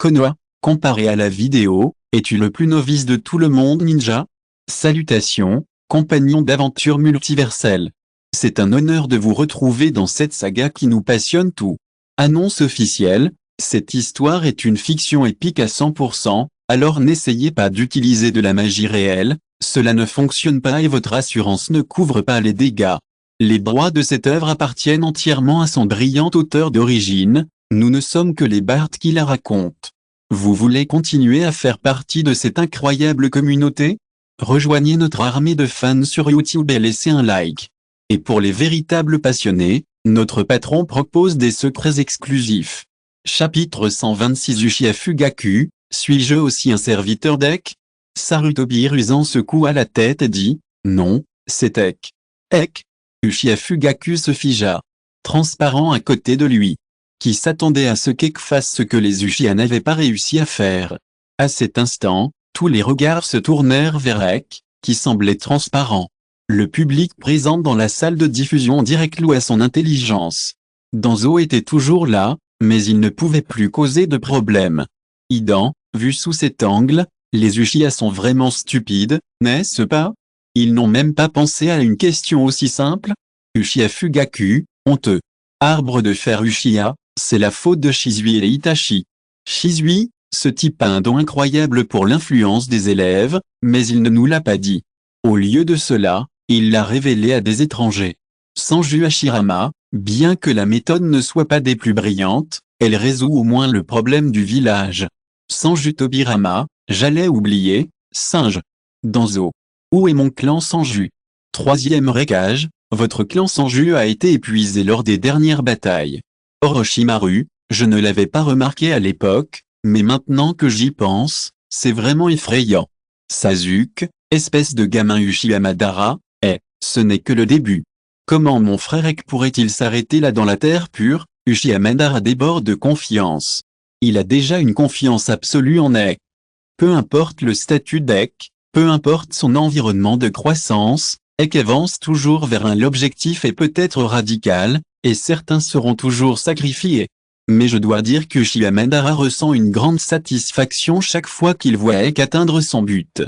Konoha, comparé à la vidéo, es-tu le plus novice de tout le monde ninja? Salutations, compagnons d'aventure multiverselle. C'est un honneur de vous retrouver dans cette saga qui nous passionne tout. Annonce officielle, cette histoire est une fiction épique à 100%, alors n'essayez pas d'utiliser de la magie réelle, cela ne fonctionne pas et votre assurance ne couvre pas les dégâts. Les droits de cette œuvre appartiennent entièrement à son brillant auteur d'origine, nous ne sommes que les bardes qui la racontent. Vous voulez continuer à faire partie de cette incroyable communauté? Rejoignez notre armée de fans sur YouTube et laissez un like. Et pour les véritables passionnés, notre patron propose des secrets exclusifs. Chapitre 126 Uchiha Fugaku, suis-je aussi un serviteur d'Ek? Sarutobi rusant secoua la tête et dit, non, c'est Ek. Ek? Uchiha Fugaku se figea, transparent à côté de lui. Qui s'attendait à ce qu'Ek fasse ce que les Uchiha n'avaient pas réussi à faire. À cet instant, tous les regards se tournèrent vers Ek, qui semblait transparent. Le public présent dans la salle de diffusion en direct loua son intelligence. Danzo était toujours là, mais il ne pouvait plus causer de problème. Idan, vu sous cet angle, les Uchiha sont vraiment stupides, n'est-ce pas? Ils n'ont même pas pensé à une question aussi simple. Uchiha Fugaku, honteux. Arbre de fer Uchiha, c'est la faute de Shizui et Itachi. Shizui, ce type a un don incroyable pour l'influence des élèves, mais il ne nous l'a pas dit. Au lieu de cela, il l'a révélé à des étrangers. Sanju Hashirama, bien que la méthode ne soit pas des plus brillantes, elle résout au moins le problème du village. Sanju Tobirama, j'allais oublier, singe. Danzo. Où est mon clan Sanju? Troisième récage, votre clan Sanju a été épuisé lors des dernières batailles. Orochimaru, je ne l'avais pas remarqué à l'époque, mais maintenant que j'y pense, c'est vraiment effrayant. Sasuke, espèce de gamin Uchiha Madara, ce n'est que le début. Comment mon frère Ek pourrait-il s'arrêter là dans la terre pure? Uchiha Madara déborde de confiance. Il a déjà une confiance absolue en Ek. Peu importe le statut d'Ek, peu importe son environnement de croissance, Ek avance toujours vers l'objectif est peut-être radical, et certains seront toujours sacrifiés. Mais je dois dire que Uchiha Madara ressent une grande satisfaction chaque fois qu'il voit Ek atteindre son but.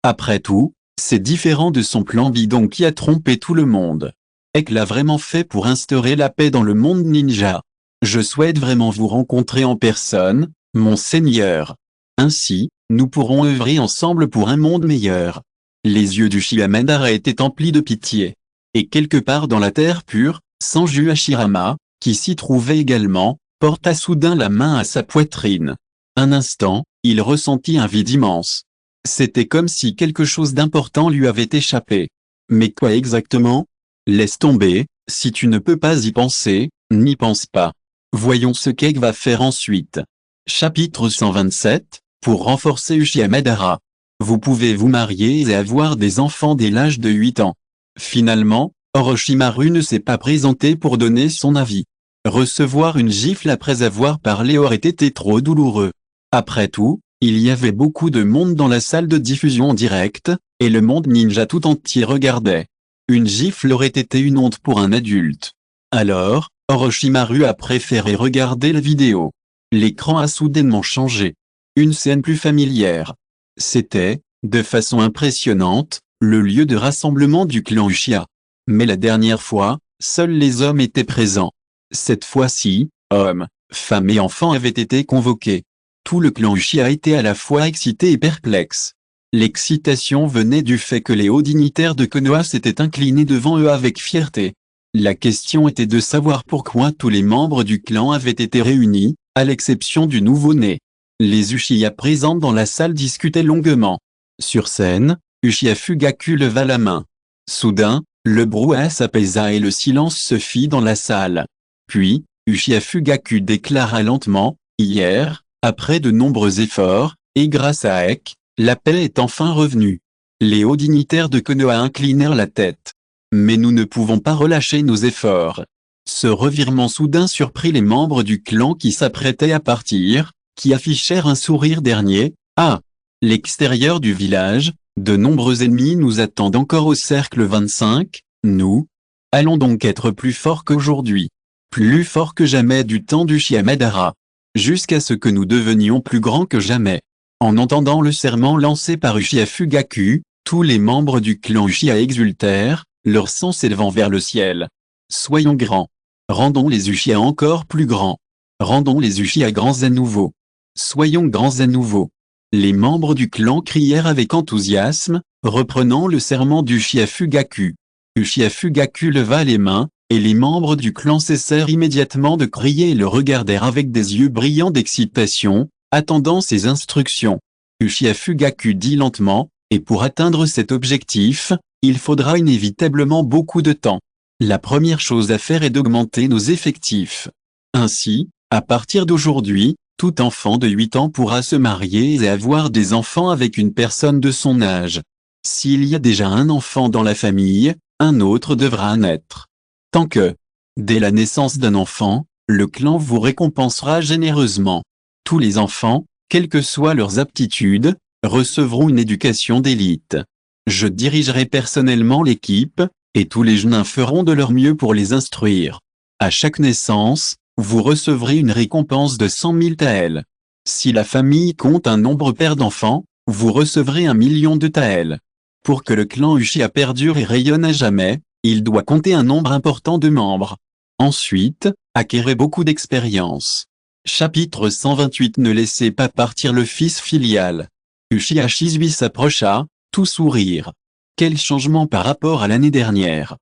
Après tout, c'est différent de son plan bidon qui a trompé tout le monde. Ek l'a vraiment fait pour instaurer la paix dans le monde ninja. Je souhaite vraiment vous rencontrer en personne, mon seigneur. Ainsi, nous pourrons œuvrer ensemble pour un monde meilleur. Les yeux d'Uchiha Madara étaient emplis de pitié. Et quelque part dans la terre pure, Sanju Hashirama, qui s'y trouvait également, porta soudain la main à sa poitrine. Un instant, il ressentit un vide immense. C'était comme si quelque chose d'important lui avait échappé. Mais quoi exactement? Laisse tomber, si tu ne peux pas y penser, n'y pense pas. Voyons ce qu'Ek va faire ensuite. Chapitre 127, pour renforcer Uchiha Madara. Vous pouvez vous marier et avoir des enfants dès l'âge de 8 ans. Finalement, Orochimaru ne s'est pas présenté pour donner son avis. Recevoir une gifle après avoir parlé aurait été trop douloureux. Après tout, il y avait beaucoup de monde dans la salle de diffusion en direct, et le monde ninja tout entier regardait. Une gifle aurait été une honte pour un adulte. Alors, Orochimaru a préféré regarder la vidéo. L'écran a soudainement changé. Une scène plus familière. C'était, de façon impressionnante, le lieu de rassemblement du clan Uchiha. Mais la dernière fois, seuls les hommes étaient présents. Cette fois-ci, hommes, femmes et enfants avaient été convoqués. Tout le clan Uchiha était à la fois excité et perplexe. L'excitation venait du fait que les hauts dignitaires de Konoha s'étaient inclinés devant eux avec fierté. La question était de savoir pourquoi tous les membres du clan avaient été réunis, à l'exception du nouveau-né. Les Uchiha présents dans la salle discutaient longuement. Sur scène, Uchiha Fugaku leva la main. Soudain, le brouhaha s'apaisa et le silence se fit dans la salle. Puis, Uchiha Fugaku déclara lentement, hier, après de nombreux efforts, et grâce à Ek, la paix est enfin revenue. Les hauts dignitaires de Konoha inclinèrent la tête. Mais nous ne pouvons pas relâcher nos efforts. Ce revirement soudain surprit les membres du clan qui s'apprêtaient à partir, qui affichèrent un sourire dernier. À l'extérieur du village, de nombreux ennemis nous attendent encore au cercle 25, nous allons donc être plus forts qu'aujourd'hui. Plus forts que jamais du temps d'Uchiha Madara. jusqu'à ce que nous devenions plus grands que jamais. En entendant le serment lancé par Uchiha Fugaku, tous les membres du clan Uchiha exultèrent, leur sang s'élevant vers le ciel. Soyons grands. Rendons les Uchiha encore plus grands. Rendons les Uchiha grands à nouveau. Soyons grands à nouveau. Les membres du clan crièrent avec enthousiasme, reprenant le serment d'Uchiha Fugaku. Uchiha Fugaku leva les mains, et les membres du clan cessèrent immédiatement de crier et le regardèrent avec des yeux brillants d'excitation, attendant ses instructions. Uchiha Fugaku dit lentement, et pour atteindre cet objectif, il faudra inévitablement beaucoup de temps. La première chose à faire est d'augmenter nos effectifs. Ainsi, à partir d'aujourd'hui, tout enfant de 8 ans pourra se marier et avoir des enfants avec une personne de son âge. S'il y a déjà un enfant dans la famille, un autre devra naître. Tant que, dès la naissance d'un enfant, le clan vous récompensera généreusement. Tous les enfants, quelles que soient leurs aptitudes, recevront une éducation d'élite. Je dirigerai personnellement l'équipe, et tous les jeunes feront de leur mieux pour les instruire. À chaque naissance, vous recevrez une récompense de 100 000 taels. Si la famille compte un nombre pair d'enfants, vous recevrez 1 million de taels. Pour que le clan Uchiha perdure et rayonne à jamais, il doit compter un nombre important de membres. Ensuite, acquérez beaucoup d'expérience. Chapitre 128. Ne laissez pas partir le fils filial. Uchiha Shizui s'approcha, tout sourire. Quel changement par rapport à l'année dernière.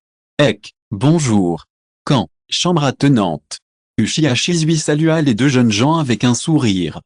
Bonjour. Quand, chambre attenante. Uchiha Shizui salua les deux jeunes gens avec un sourire.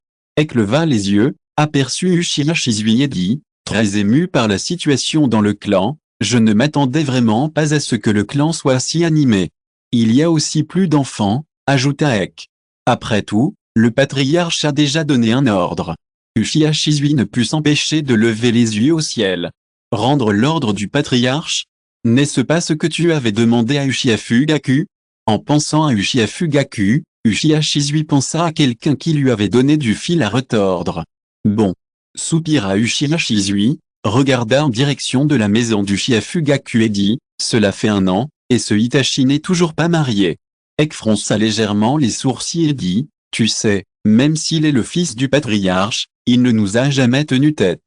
Leva les yeux, aperçut Uchiha Shizui et dit, très ému par la situation dans le clan, je ne m'attendais vraiment pas à ce que le clan soit si animé. Il y a aussi plus d'enfants, ajouta Ek. Après tout, le patriarche a déjà donné un ordre. Uchiha Shizui ne put s'empêcher de lever les yeux au ciel. Rendre l'ordre du patriarche? N'est-ce pas ce que tu avais demandé à Uchiha Fugaku? En pensant à Uchiha Fugaku, Uchiha Shizui pensa à quelqu'un qui lui avait donné du fil à retordre. Bon. Soupira Uchiha Shizui, regarda en direction de la maison d'Uchiha Fugaku et dit, cela fait 1 an, et ce Itachi n'est toujours pas marié. Ek fronça légèrement les sourcils et dit, tu sais, même s'il est le fils du patriarche, il ne nous a jamais tenu tête.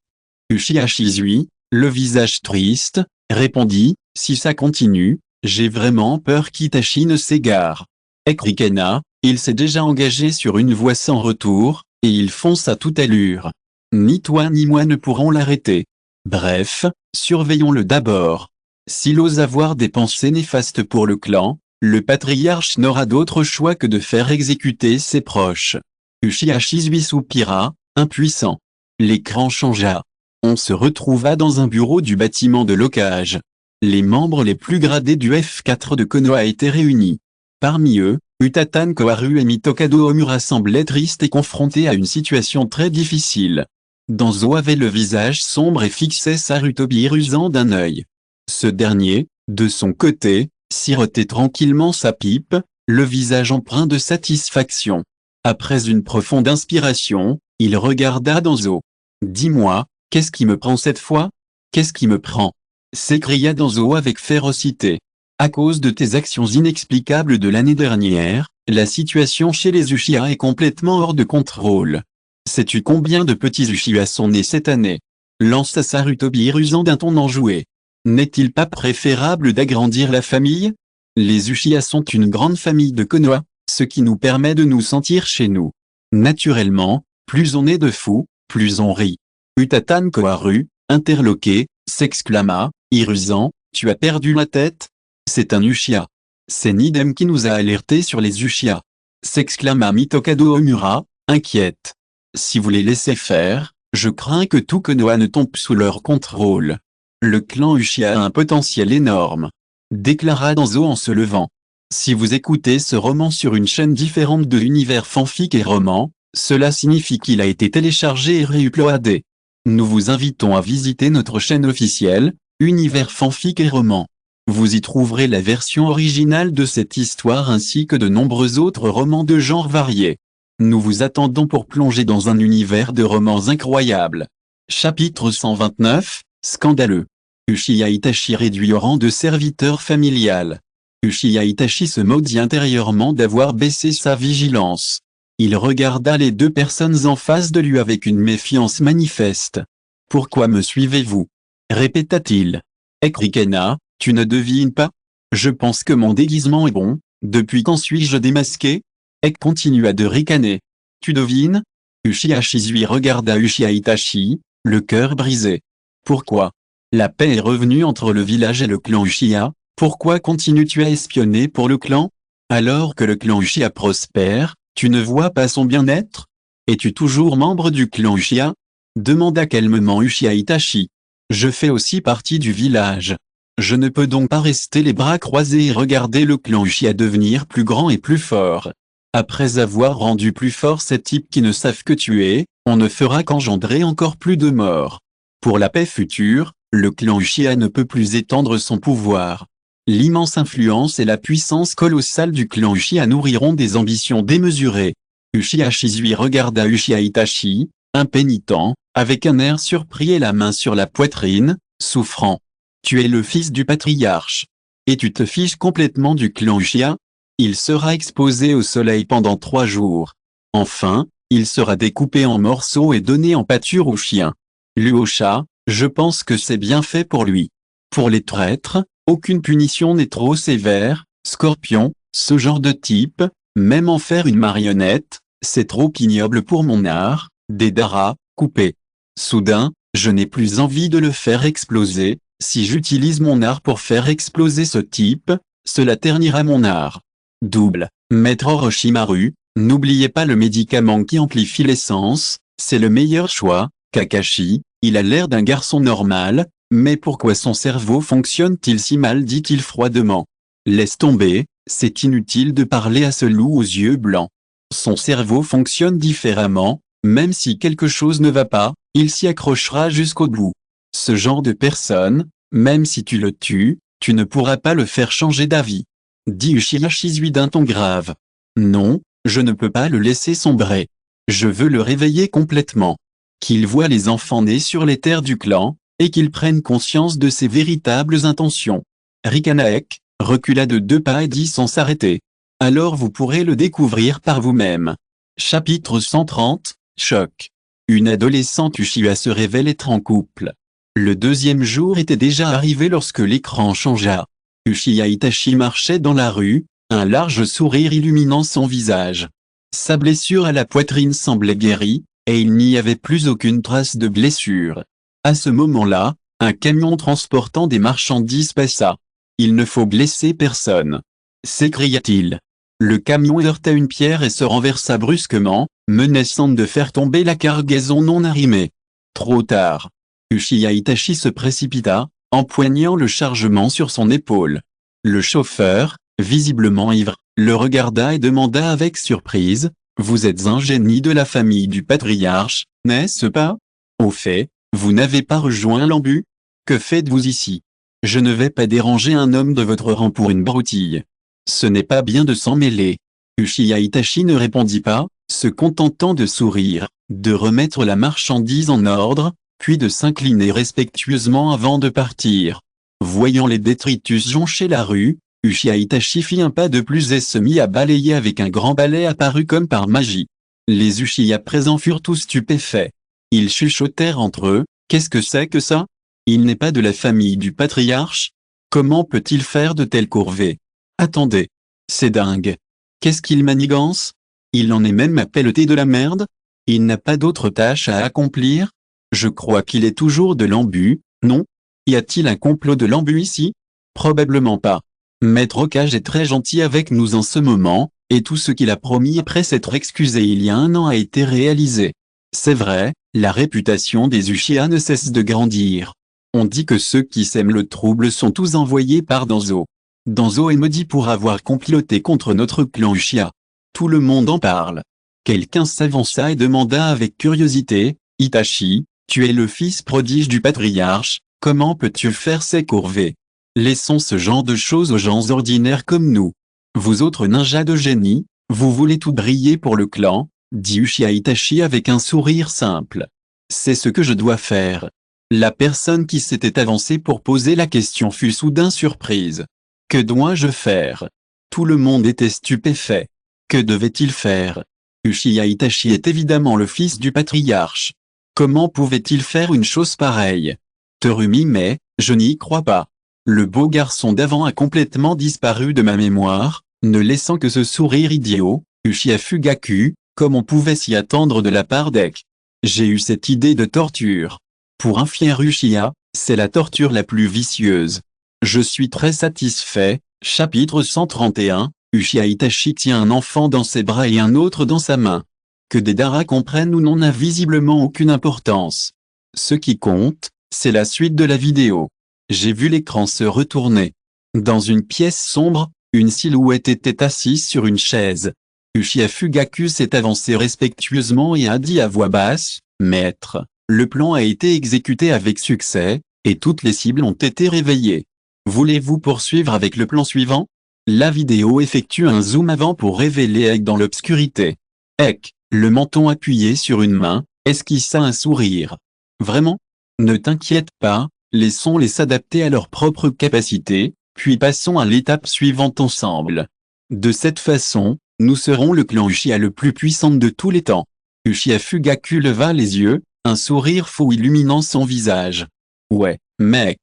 Uchiha Shizui, le visage triste, répondit, si ça continue, j'ai vraiment peur qu'Itachi ne s'égare. Ek ricana, il s'est déjà engagé sur une voie sans retour, et il fonce à toute allure. Ni toi ni moi ne pourrons l'arrêter. Bref, surveillons-le d'abord. S'il ose avoir des pensées néfastes pour le clan, le patriarche n'aura d'autre choix que de faire exécuter ses proches. Uchiha Shizui soupira, impuissant. L'écran changea. On se retrouva dans un bureau du bâtiment de locage. Les membres les plus gradés du F4 de Konoha étaient réunis. Parmi eux, Utatane Koharu et Mitokado Omura semblaient tristes et confrontés à une situation très difficile. Danzo avait le visage sombre et fixait Sarutobi rusant d'un œil. Ce dernier, de son côté, sirotait tranquillement sa pipe, le visage empreint de satisfaction. Après une profonde inspiration, il regarda Danzo. « Dis-moi, qu'est-ce qui me prend cette fois? Qu'est-ce qui me prend ?» s'écria Danzo avec férocité. « À cause de tes actions inexplicables de l'année dernière, la situation chez les Uchiha est complètement hors de contrôle. Sais-tu combien de petits Uchiha sont nés cette année? » lança Sarutobi rusant d'un ton enjoué. « N'est-il pas préférable d'agrandir la famille? Les Uchiha sont une grande famille de Konoha, ce qui nous permet de nous sentir chez nous. Naturellement, plus on est de fous, plus on rit. » Utatane Koharu, interloqué, s'exclama, Iruzan, tu as perdu la tête? C'est un Uchiha. C'est Nidem qui nous a alertés sur les Uchiha. S'exclama Mitokado Omura, inquiète. Si vous les laissez faire, je crains que tout Konoha ne tombe sous leur contrôle. Le clan Uchiha a un potentiel énorme. Déclara Danzo en se levant. Si vous écoutez ce roman sur une chaîne différente de l'univers fanfic et roman, cela signifie qu'il a été téléchargé et réuploadé. Nous vous invitons à visiter notre chaîne officielle, Univers fanfic et roman. Vous y trouverez la version originale de cette histoire ainsi que de nombreux autres romans de genres variés. Nous vous attendons pour plonger dans un univers de romans incroyables. Chapitre 129, Scandaleux. Uchiha Itachi réduit au rang de serviteur familial. Uchiha Itachi se maudit intérieurement d'avoir baissé sa vigilance. Il regarda les deux personnes en face de lui avec une méfiance manifeste. « Pourquoi me suivez-vous » répéta-t-il. Ek ricana, « Tu ne devines pas ? Je pense que mon déguisement est bon, depuis quand suis-je démasqué ?» Ek continua de ricaner. « Tu devines ?» Uchiha Shizui regarda Uchiha Itachi, le cœur brisé. « Pourquoi ? La paix est revenue entre le village et le clan Uchiha, pourquoi continues-tu à espionner pour le clan ? Alors que le clan Uchiha prospère, tu ne vois pas son bien-être ? Es-tu toujours membre du clan Uchiha ? Demanda calmement Uchiha Itachi. Je fais aussi partie du village. Je ne peux donc pas rester les bras croisés et regarder le clan Uchiha devenir plus grand et plus fort. Après avoir rendu plus fort ces types qui ne savent que tuer, on ne fera qu'engendrer encore plus de morts. Pour la paix future, le clan Uchiha ne peut plus étendre son pouvoir. L'immense influence et la puissance colossale du clan Uchiha nourriront des ambitions démesurées. Uchiha Shizui regarda Uchiha Itachi, impénitent, avec un air surpris et la main sur la poitrine, souffrant. Tu es le fils du patriarche. Et tu te fiches complètement du clan Uchiha ? Il sera exposé au soleil pendant 3 jours. Enfin, il sera découpé en morceaux et donné en pâture aux chiens. Luosha, je pense que c'est bien fait pour lui. Pour les traîtres, aucune punition n'est trop sévère. Scorpion, ce genre de type, même en faire une marionnette, c'est trop ignoble pour mon art. Deidara, coupé. Soudain, je n'ai plus envie de le faire exploser. Si j'utilise mon art pour faire exploser ce type, cela ternira mon art. Double. Maître Orochimaru, n'oubliez pas le médicament qui amplifie l'essence, c'est le meilleur choix. Kakashi, il a l'air d'un garçon normal, mais pourquoi son cerveau fonctionne-t-il si mal, dit-il froidement. Laisse tomber, c'est inutile de parler à ce loup aux yeux blancs. Son cerveau fonctionne différemment, même si quelque chose ne va pas, il s'y accrochera jusqu'au bout. Ce genre de personne, même si tu le tues, tu ne pourras pas le faire changer d'avis. Dit Uchiha Shizui d'un ton grave. Non, je ne peux pas le laisser sombrer. Je veux le réveiller complètement. Qu'il voie les enfants nés sur les terres du clan, et qu'il prenne conscience de ses véritables intentions. Rikanaek recula de 2 pas et dit sans s'arrêter. Alors vous pourrez le découvrir par vous-même. Chapitre 130, Choc. Une adolescente Uchiha se révèle être en couple. Le 2e jour était déjà arrivé lorsque l'écran changea. Uchiha Itachi marchait dans la rue, un large sourire illuminant son visage. Sa blessure à la poitrine semblait guérie, et il n'y avait plus aucune trace de blessure. À ce moment-là, un camion transportant des marchandises passa. Il ne faut blesser personne, s'écria-t-il. Le camion heurta une pierre et se renversa brusquement, menaçant de faire tomber la cargaison non arrimée. Trop tard. Uchiha Itachi se précipita, empoignant le chargement sur son épaule. Le chauffeur, visiblement ivre, le regarda et demanda avec surprise, « Vous êtes un génie de la famille du patriarche, n'est-ce pas ? Au fait, vous n'avez pas rejoint l'embu ? Que faites-vous ici ? Je ne vais pas déranger un homme de votre rang pour une broutille. Ce n'est pas bien de s'en mêler. » Uchiha Itachi ne répondit pas, se contentant de sourire, de remettre la marchandise en ordre, puis de s'incliner respectueusement avant de partir. Voyant les détritus joncher la rue, Uchiha Itachi fit un pas de plus et se mit à balayer avec un grand balai apparu comme par magie. Les Uchiha présents furent tous stupéfaits. Ils chuchotèrent entre eux, « Qu'est-ce que c'est que ça ? Il n'est pas de la famille du patriarche ? Comment peut-il faire de telles corvées ? Attendez. C'est dingue. Qu'est-ce qu'il manigance ? Il en est même à pelleter de la merde ? Il n'a pas d'autre tâche à accomplir ? Je crois qu'il est toujours de l'embu, non ? Y a-t-il un complot de l'embu ici ? Probablement pas. Maître Okage est très gentil avec nous en ce moment, et tout ce qu'il a promis après s'être excusé il y a 1 an a été réalisé. C'est vrai, la réputation des Uchiha ne cesse de grandir. On dit que ceux qui sèment le trouble sont tous envoyés par Danzo. Danzo est maudit pour avoir comploté contre notre clan Uchiha. Tout le monde en parle. Quelqu'un s'avança et demanda avec curiosité, « Itachi, tu es le fils prodige du patriarche, comment peux-tu faire ces corvées ? Laissons ce genre de choses aux gens ordinaires comme nous. Vous autres ninjas de génie, vous voulez tout briller pour le clan, » dit Uchiha Itachi avec un sourire simple. « C'est ce que je dois faire. » La personne qui s'était avancée pour poser la question fut soudain surprise. « Que dois-je faire ?» Tout le monde était stupéfait. Que devait-il faire ? Uchiha Itachi est évidemment le fils du patriarche. Comment pouvait-il faire une chose pareille? Terumi, mais, je n'y crois pas. Le beau garçon d'avant a complètement disparu de ma mémoire, ne laissant que ce sourire idiot. Uchiha Fugaku, comme on pouvait s'y attendre de la part d'Ek. J'ai eu cette idée de torture. Pour un fier Uchiha, c'est la torture la plus vicieuse. Je suis très satisfait. Chapitre 131, Uchiha Itachi tient un enfant dans ses bras et un autre dans sa main. Que Deidara comprenne ou non n'a visiblement aucune importance. Ce qui compte, c'est la suite de la vidéo. J'ai vu l'écran se retourner. Dans une pièce sombre, une silhouette était assise sur une chaise. Uchiha Fugaku s'est avancé respectueusement et a dit à voix basse, « Maître, le plan a été exécuté avec succès, et toutes les cibles ont été réveillées. Voulez-vous poursuivre avec le plan suivant ?» La vidéo effectue un zoom avant pour révéler Ek dans l'obscurité. Ek, le menton appuyé sur une main, esquissa un sourire. « Vraiment ? Ne t'inquiète pas, laissons-les s'adapter à leur propre capacité, puis passons à l'étape suivante ensemble. De cette façon, nous serons le clan Uchiha le plus puissant de tous les temps. » Uchiha Fugaku leva les yeux, un sourire fou illuminant son visage. « Ouais, mec. »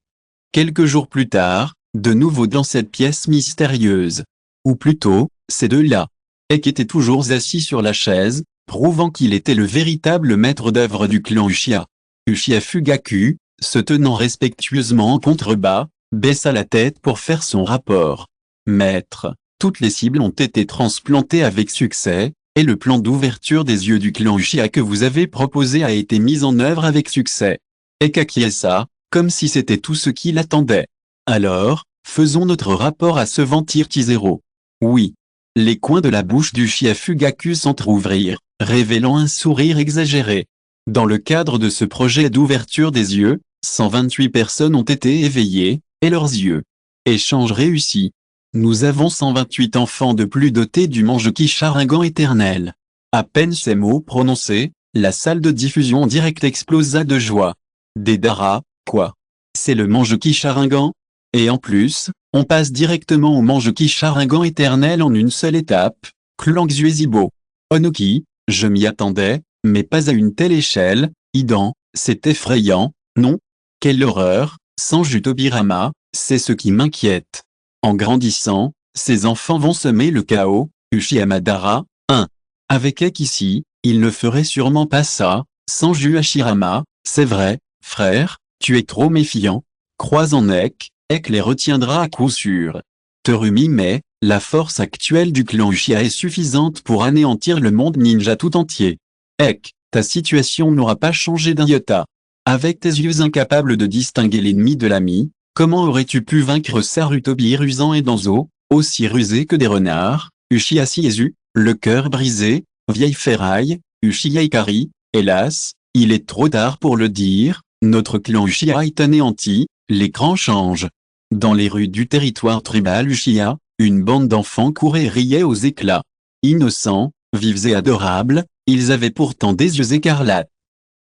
Quelques jours plus tard, de nouveau dans cette pièce mystérieuse. Ou plutôt, ces deux-là. Ek était toujours assis sur la chaise, prouvant qu'il était le véritable maître d'œuvre du clan Uchiha. Uchiha Fugaku, se tenant respectueusement en contrebas, baissa la tête pour faire son rapport. « Maître, toutes les cibles ont été transplantées avec succès, et le plan d'ouverture des yeux du clan Uchiha que vous avez proposé a été mis en œuvre avec succès. » Ek acquiesça, comme si c'était tout ce qu'il attendait. Alors, faisons notre rapport à ce Ventir-T0. Oui. Les coins de la bouche d'Uchiha Fugaku s'entr'ouvrirent, révélant un sourire exagéré. Dans le cadre de ce projet d'ouverture des yeux, 128 personnes ont été éveillées, et leurs yeux. Échange réussi. Nous avons 128 enfants de plus dotés du Mangekyō Sharingan éternel. À peine ces mots prononcés, la salle de diffusion en direct explosa de joie. Deidara, quoi? C'est le Mangekyō Sharingan? Et en plus, on passe directement au Mangekyō Sharingan éternel en une seule étape, Klangsuezibo. Onoki, je m'y attendais, mais pas à une telle échelle. Idan, c'est effrayant, non? Quelle horreur, Sanju Tobirama, c'est ce qui m'inquiète. En grandissant, ces enfants vont semer le chaos. Uchiha Madara, 1. Avec Ek ici, il ne ferait sûrement pas ça. Sanju Hashirama, c'est vrai, frère, tu es trop méfiant. Crois en Ek, Ek les retiendra à coup sûr. Terumi, mais, la force actuelle du clan Uchiha est suffisante pour anéantir le monde ninja tout entier. Ek, ta situation n'aura pas changé d'un iota. Avec tes yeux incapables de distinguer l'ennemi de l'ami, comment aurais-tu pu vaincre Sarutobi Hiruzen et Danzo, aussi rusés que des renards? Uchiha Shiezu, le cœur brisé, vieille ferraille. Uchiha Ikari, hélas, il est trop tard pour le dire, notre clan Uchiha est anéanti, l'écran change. Dans les rues du territoire tribal Uchiha, une bande d'enfants courait et riait aux éclats. Innocents, vifs et adorables, ils avaient pourtant des yeux écarlates.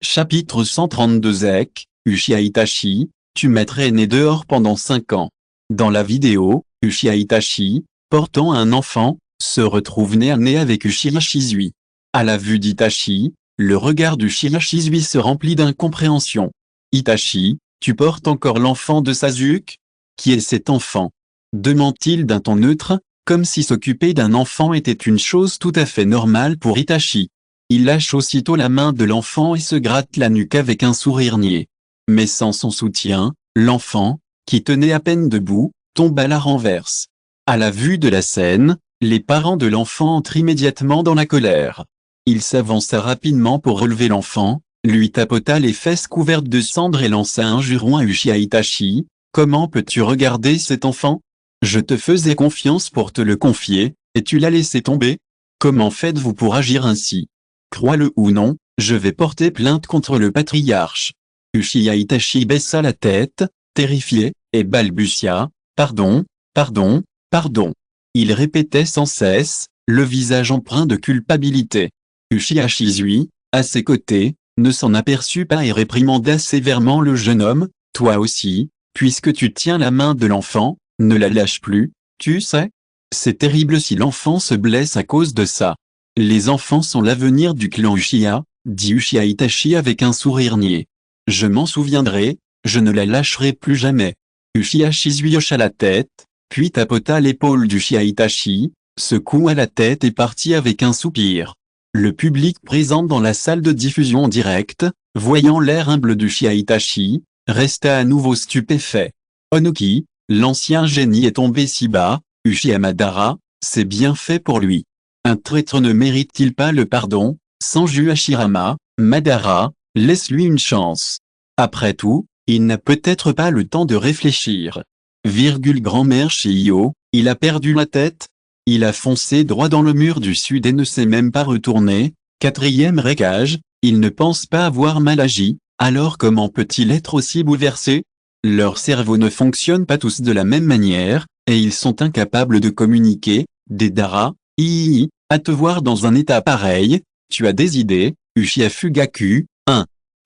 Chapitre 132 Ek, Uchiha Itachi, tu mettrais né dehors pendant 5 ans. Dans la vidéo, Uchiha Itachi, portant un enfant, se retrouve nez à nez avec Uchiha Shizui. À la vue d'Itachi, le regard d'Uchiha Shizui se remplit d'incompréhension. Itachi, tu portes encore l'enfant de Sasuke? Qui est cet enfant? Demande-t-il d'un ton neutre, comme si s'occuper d'un enfant était une chose tout à fait normale pour Itachi. Il lâche aussitôt la main de l'enfant et se gratte la nuque avec un sourire niais. Mais sans son soutien, l'enfant, qui tenait à peine debout, tombe à la renverse. À la vue de la scène, les parents de l'enfant entrent immédiatement dans la colère. Il s'avança rapidement pour relever l'enfant, lui tapota les fesses couvertes de cendres et lança un juron à Uchiha Itachi. Comment peux-tu regarder cet enfant? Je te faisais confiance pour te le confier, et tu l'as laissé tomber? Comment faites-vous pour agir ainsi? Crois-le ou non, je vais porter plainte contre le patriarche. Uchiha Itachi baissa la tête, terrifié, et balbutia, pardon, pardon, pardon. Il répétait sans cesse, le visage empreint de culpabilité. Uchiha Shizui, à ses côtés, ne s'en aperçut pas et réprimanda sévèrement le jeune homme, toi aussi, puisque tu tiens la main de l'enfant, ne la lâche plus, tu sais. C'est terrible si l'enfant se blesse à cause de ça. Les enfants sont l'avenir du clan Uchiha, dit Uchiha Itachi avec un sourire niais. Je m'en souviendrai, je ne la lâcherai plus jamais. Uchiha Shizui hocha la tête, puis tapota l'épaule d'Uchiha Itachi, secoua la tête et partit avec un soupir. Le public présent dans la salle de diffusion en direct, voyant l'air humble d'Uchiha Itachi, resta à nouveau stupéfait. Onoki, l'ancien génie est tombé si bas, Uchiha Madara, c'est bien fait pour lui. Un traître ne mérite-t-il pas le pardon? Sanju Hashirama, Madara, laisse-lui une chance. Après tout, il n'a peut-être pas le temps de réfléchir. Grand-mère Shio, il a perdu la tête? Il a foncé droit dans le mur du sud et ne s'est même pas retourné. Quatrième récage, il ne pense pas avoir mal agi, alors comment peut-il être aussi bouleversé? Leur cerveau ne fonctionne pas tous de la même manière, et ils sont incapables de communiquer. Deidara, à te voir dans un état pareil, tu as des idées, Uchiha Fugaku,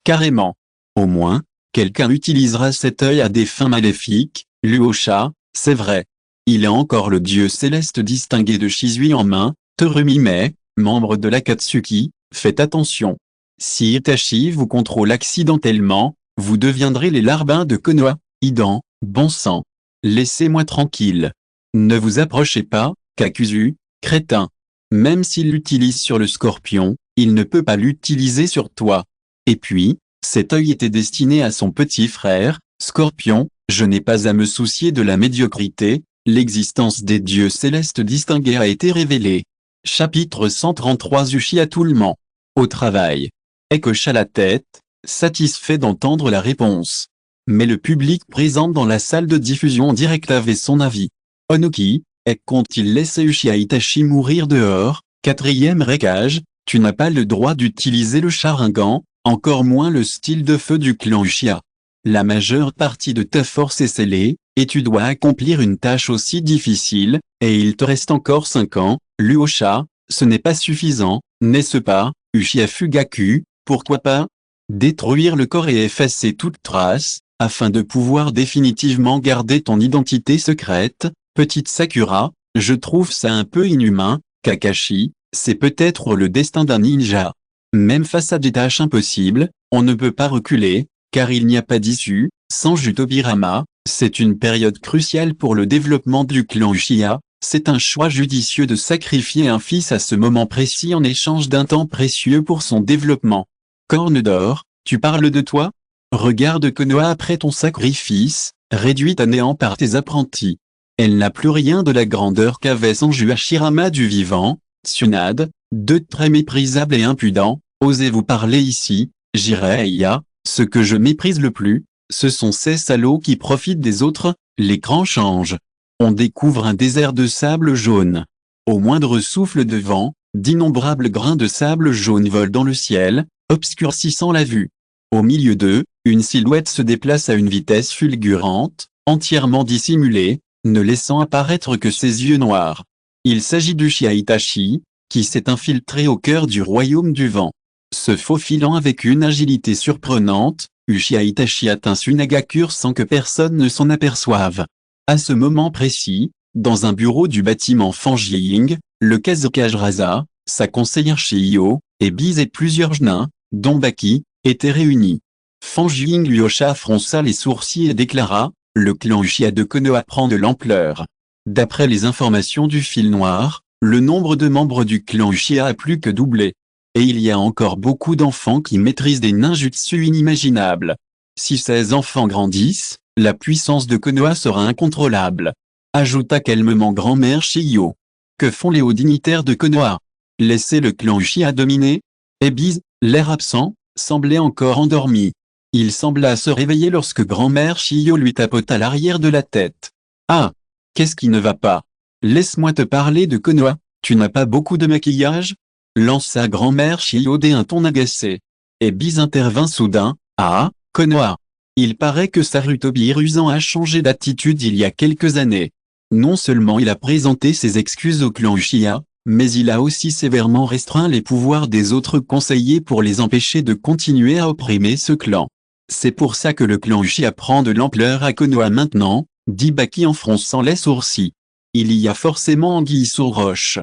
carrément. Au moins, quelqu'un utilisera cet œil à des fins maléfiques, Luosha, c'est vrai. Il a encore le dieu céleste distingué de Shizui en main, Terumime, membre de l'Akatsuki, faites attention. Si Itachi vous contrôle accidentellement, vous deviendrez les larbins de Konoha, Idan, bon sang. Laissez-moi tranquille. Ne vous approchez pas, Kakuzu, crétin. Même s'il l'utilise sur le scorpion, il ne peut pas l'utiliser sur toi. Et puis, cet œil était destiné à son petit frère, Scorpion, je n'ai pas à me soucier de la médiocrité, l'existence des dieux célestes distingués a été révélée. Chapitre 133 Uchiha Toulman. Au travail. Ek hocha la tête, satisfait d'entendre la réponse. Mais le public présent dans la salle de diffusion en direct avait son avis. Onoki, compte-t-il laisser Uchiha Itachi mourir dehors? Quatrième récage, tu n'as pas le droit d'utiliser le Sharingan, encore moins le style de feu du clan Uchiha. La majeure partie de ta force est scellée, et tu dois accomplir une tâche aussi difficile, et il te reste encore 5 ans, Luosha, ce n'est pas suffisant, n'est-ce pas, Uchiha Fugaku, pourquoi pas? Détruire le corps et effacer toute trace, afin de pouvoir définitivement garder ton identité secrète, petite Sakura, je trouve ça un peu inhumain, Kakashi, c'est peut-être le destin d'un ninja. Même face à des tâches impossibles, on ne peut pas reculer, car il n'y a pas d'issue. Sanju Tobirama, c'est une période cruciale pour le développement du clan Uchiha, c'est un choix judicieux de sacrifier un fils à ce moment précis en échange d'un temps précieux pour son développement. Corne d'or, tu parles de toi? Regarde Konoha après ton sacrifice, réduite à néant par tes apprentis. Elle n'a plus rien de la grandeur qu'avait Sanju Hashirama du vivant. Tsunade, deux très méprisables et impudents, osez-vous parler ici, Jiraiya, ce que je méprise le plus, ce sont ces salauds qui profitent des autres, l'écran change. On découvre un désert de sable jaune. Au moindre souffle de vent, d'innombrables grains de sable jaune volent dans le ciel, obscurcissant la vue. Au milieu d'eux, une silhouette se déplace à une vitesse fulgurante, entièrement dissimulée, ne laissant apparaître que ses yeux noirs. Il s'agit d'Uchiha Itachi, qui s'est infiltré au cœur du royaume du vent. Se faufilant avec une agilité surprenante, Uchiha Itachi atteint Sunagakure sans que personne ne s'en aperçoive. À ce moment précis, dans un bureau du bâtiment Fanjiying, le Kazekage Rasa, sa conseillère Shio, et Biz et plusieurs nains, dont Baki, étaient réunis. Fanjiying Luosha fronça les sourcils et déclara, le clan Uchiha de Konoha prend de l'ampleur. D'après les informations du fil noir, le nombre de membres du clan Uchiha a plus que doublé. Et il y a encore beaucoup d'enfants qui maîtrisent des ninjutsu inimaginables. Si ces enfants grandissent, la puissance de Konoha sera incontrôlable. Ajouta calmement grand-mère Shio. Que font les hauts dignitaires de Konoha? Laisser le clan Uchiha dominer? Et Biz, l'air absent, semblait encore endormi. Il sembla se réveiller lorsque grand-mère Shio lui tapota l'arrière de la tête. Ah! Qu'est-ce qui ne va pas? Laisse-moi te parler de Konoha, tu n'as pas beaucoup de maquillage? Lança grand-mère Shio d'un ton agacé. Et Biz intervint soudain, ah, Konoha. Il paraît que Sarutobi Hiruzen a changé d'attitude il y a quelques années. Non seulement il a présenté ses excuses au clan Uchiha, mais il a aussi sévèrement restreint les pouvoirs des autres conseillers pour les empêcher de continuer à opprimer ce clan. C'est pour ça que le clan Uchiha prend de l'ampleur à Konoha maintenant, dit Baki en fronçant les sourcils. Il y a forcément anguille sous roche.